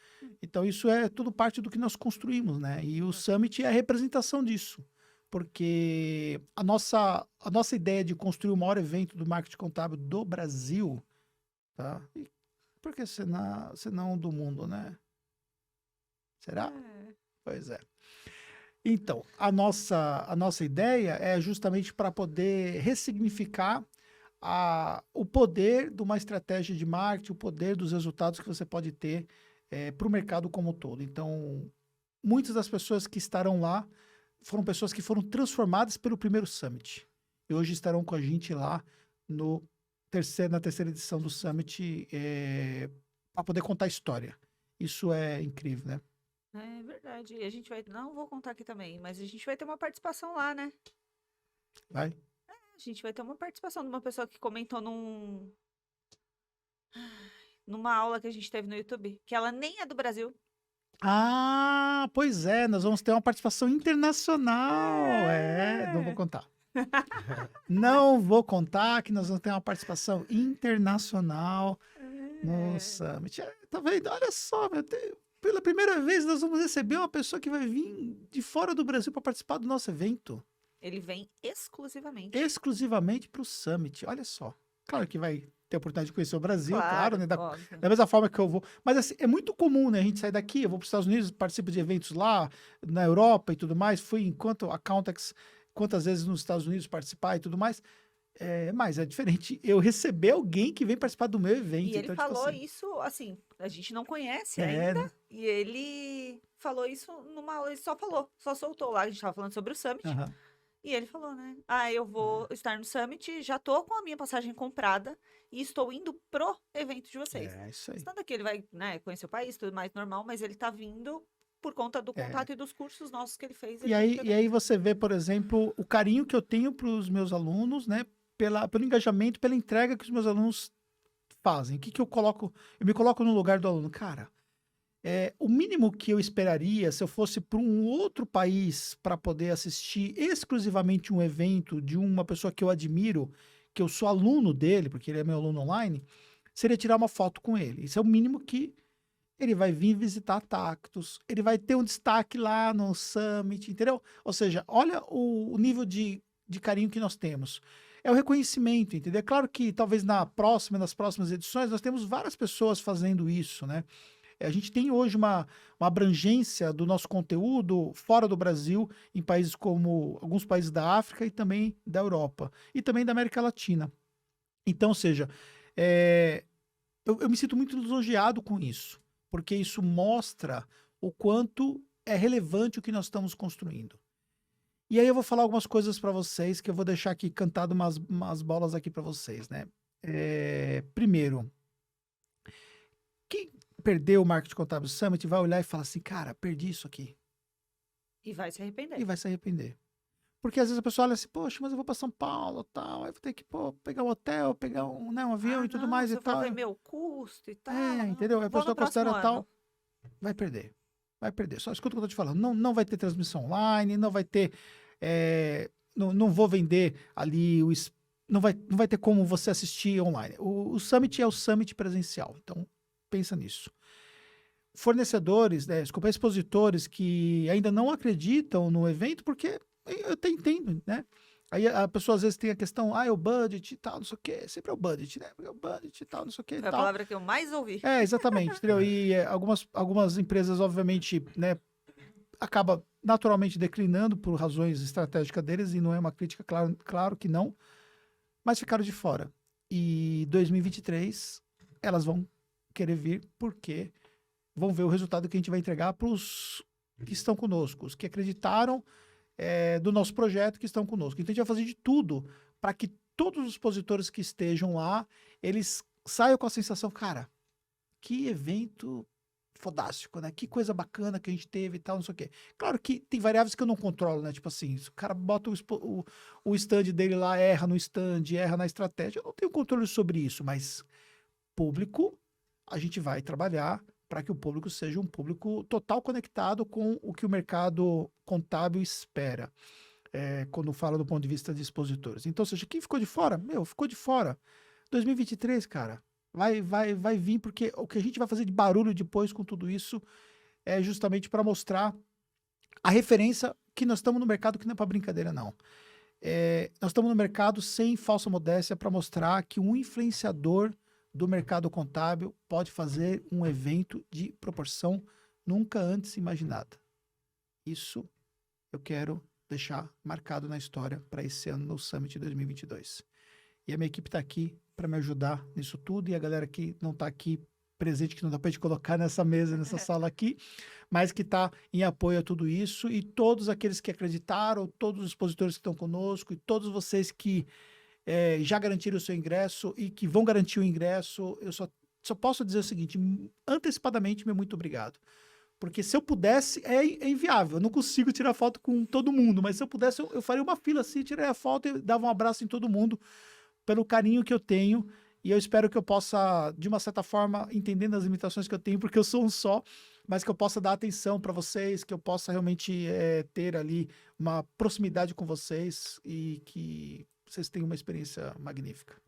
Então, isso é tudo parte do que nós construímos, né? E o Summit é a representação disso. Porque a nossa ideia de construir o maior evento do marketing contábil do Brasil, tá? E por que senão do mundo, né? Será? Pois é. Então, a nossa ideia é justamente para poder ressignificar o poder de uma estratégia de marketing, o poder dos resultados que você pode ter para o mercado como um todo. Então, muitas das pessoas que estarão lá foram pessoas que foram transformadas pelo primeiro Summit. E hoje estarão com a gente lá na terceira edição do Summit para poder contar a história. Isso é incrível, né? É verdade. E a gente não vou contar aqui também, mas a gente vai ter uma participação lá, né? Vai? A gente vai ter uma participação de uma pessoa que comentou numa aula que a gente teve no YouTube, que ela nem é do Brasil. Ah, pois é, nós vamos ter uma participação internacional. Não vou contar. Não vou contar que nós vamos ter uma participação internacional no Summit. Tá vendo? Olha só, pela primeira vez nós vamos receber uma pessoa que vai vir de fora do Brasil para participar do nosso evento, Ele vem exclusivamente. exclusivamente para o Summit. Olha só. Claro que vai ter a oportunidade de conhecer o Brasil, claro, né? Óbvio. Da mesma forma que eu vou. Mas assim, é muito comum, né? A gente sair daqui, eu vou para os Estados Unidos, participo de eventos lá, na Europa e tudo mais. Fui enquanto a Countex, quantas vezes nos Estados Unidos participar e tudo mais. Mas é diferente eu receber alguém que vem participar do meu evento. E ele Então, tipo falou assim, isso, assim, a gente não conhece né? ainda. E ele falou isso numa aula, ele só falou, só soltou lá, a gente tava falando sobre o Summit. Aham. E ele falou, né? Eu vou estar no Summit, já tô com a minha passagem comprada e estou indo pro evento de vocês. É isso aí. Estando aqui, ele vai, né, conhecer o país, tudo mais normal, mas ele tá vindo por conta do contato e dos cursos nossos que ele fez. E aí você vê, por exemplo, o carinho que eu tenho para os meus alunos, né? Pelo engajamento, pela entrega que os meus alunos fazem. O que eu coloco? Eu me coloco no lugar do aluno. Cara, o mínimo que eu esperaria se eu fosse para um outro país para poder assistir exclusivamente um evento de uma pessoa que eu admiro, que eu sou aluno dele, porque ele é meu aluno online, seria tirar uma foto com ele. Isso é o mínimo que ele vai vir visitar a Tactus, ele vai ter um destaque lá no Summit, entendeu? Ou seja, olha o nível de carinho que nós temos. É o reconhecimento, entendeu? É claro que talvez nas próximas edições, nós temos várias pessoas fazendo isso, né? A gente tem hoje uma abrangência do nosso conteúdo fora do Brasil, em países como alguns países da África e também da Europa, e também da América Latina. Então, ou seja, eu me sinto muito lisonjeado com isso, porque isso mostra o quanto é relevante o que nós estamos construindo. E aí eu vou falar algumas coisas para vocês, que eu vou deixar aqui cantado umas bolas aqui para vocês, né? Primeiro, quem perdeu o Marketing Contábil Summit vai olhar e falar assim, cara, perdi isso aqui. E vai se arrepender. E vai se arrepender. Porque às vezes a pessoa olha assim, poxa, mas eu vou para São Paulo tal, aí vou ter que pegar um hotel, pegar um avião e tudo mais e tal. Ver meu custo e tal. Entendeu? A Vou pessoa no próximo considera tal, ano. vai perder. Vai perder. Só escuta o que eu tô te falando. Não vai ter transmissão online, não vai ter. Não vou vender ali não vai ter como você assistir online. O Summit é o Summit presencial. Então, pensa nisso. Fornecedores, desculpa, expositores que ainda não acreditam no evento, porque eu até entendo, né? Aí a pessoa às vezes tem a questão, o budget e tal, não sei o quê. Sempre é o budget, né? Porque o budget e tal, não sei o quê. Foi a palavra que eu mais ouvi. Exatamente, entendeu? E algumas empresas, obviamente, né, acaba naturalmente declinando por razões estratégicas deles, e não é uma crítica, claro que não, mas ficaram de fora. E 2023, elas vão querer vir porque vão ver o resultado que a gente vai entregar para os que estão conosco, os que acreditaram do nosso projeto, que estão conosco. Então a gente vai fazer de tudo para que todos os expositores que estejam lá, eles saiam com a sensação, cara, que evento fodástico, né? Que coisa bacana que a gente teve e tal, não sei o quê. Claro que tem variáveis que eu não controlo, né? Tipo assim, se o cara bota o stand dele lá, erra no stand, erra na estratégia, eu não tenho controle sobre isso, mas público, a gente vai trabalhar para que o público seja um público total conectado com o que o mercado contábil espera, quando fala do ponto de vista de expositores. Então, ou seja, quem ficou de fora? Ficou de fora. 2023, cara, vai vir, porque o que a gente vai fazer de barulho depois com tudo isso é justamente para mostrar a referência que nós estamos no mercado, que não é para brincadeira, não. Nós estamos no mercado sem falsa modéstia para mostrar que um influenciador do mercado contábil pode fazer um evento de proporção nunca antes imaginada. Isso eu quero deixar marcado na história para esse ano no Summit 2022. E a minha equipe está aqui para me ajudar nisso tudo, e a galera que não está aqui presente, que não dá para a gente colocar nessa mesa, nessa sala aqui, mas que está em apoio a tudo isso, e todos aqueles que acreditaram, todos os expositores que estão conosco, e todos vocês que já garantiram o seu ingresso e que vão garantir o ingresso, eu só posso dizer o seguinte, antecipadamente, meu muito obrigado. Porque se eu pudesse, é inviável, eu não consigo tirar foto com todo mundo, mas se eu pudesse, eu faria uma fila assim, tiraria a foto e dava um abraço em todo mundo, pelo carinho que eu tenho, e eu espero que eu possa, de uma certa forma, entendendo as limitações que eu tenho, porque eu sou um só, mas que eu possa dar atenção para vocês, que eu possa realmente ter ali uma proximidade com vocês e que vocês tenham uma experiência magnífica.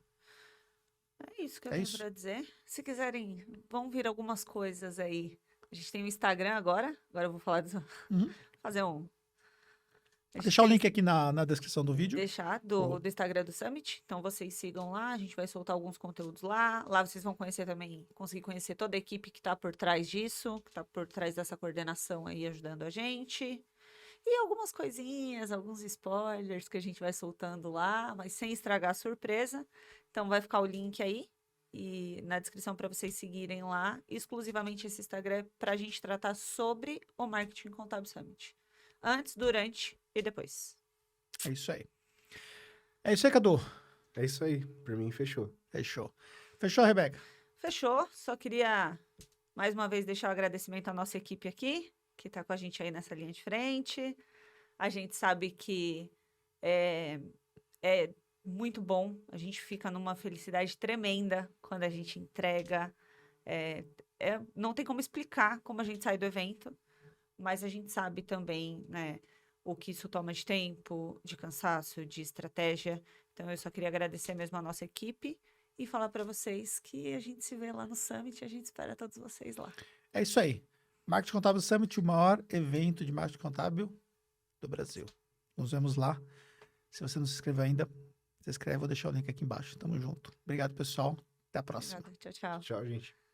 É isso que eu tenho para dizer. Se quiserem, vão vir algumas coisas aí A gente tem o Instagram agora. Agora eu vou falar Uhum. fazer um. A gente Deixar o tem- link aqui na descrição do vídeo. Deixar do Instagram do Summit. Então vocês sigam lá, a gente vai soltar alguns conteúdos lá. Lá vocês vão conhecer também, conseguir conhecer toda a equipe que está por trás disso, que está por trás dessa coordenação aí ajudando a gente. E algumas coisinhas, alguns spoilers que a gente vai soltando lá, mas sem estragar a surpresa. Então vai ficar o link aí e na descrição para vocês seguirem lá, exclusivamente esse Instagram para a gente tratar sobre o Marketing Contábil Summit. Antes, durante e depois. É isso aí. É isso aí, Cadu. É isso aí. Por mim, fechou. Fechou. Fechou, Rebeca? Fechou. Só queria mais uma vez deixar o agradecimento à nossa equipe aqui, que está com a gente aí nessa linha de frente. A gente sabe que é muito bom, a gente fica numa felicidade tremenda quando a gente entrega. Não tem como explicar como a gente sai do evento, mas a gente sabe também, né, o que isso toma de tempo, de cansaço, de estratégia. Então, eu só queria agradecer mesmo a nossa equipe e falar para vocês que a gente se vê lá no Summit e a gente espera todos vocês lá. É isso aí. Marketing Contábil Summit, o maior evento de marketing contábil do Brasil. Nos vemos lá. Se você não se inscreveu ainda, se inscreve, vou deixar o link aqui embaixo. Tamo junto. Obrigado, pessoal. Até a próxima. Obrigada. Tchau, tchau. Tchau, gente.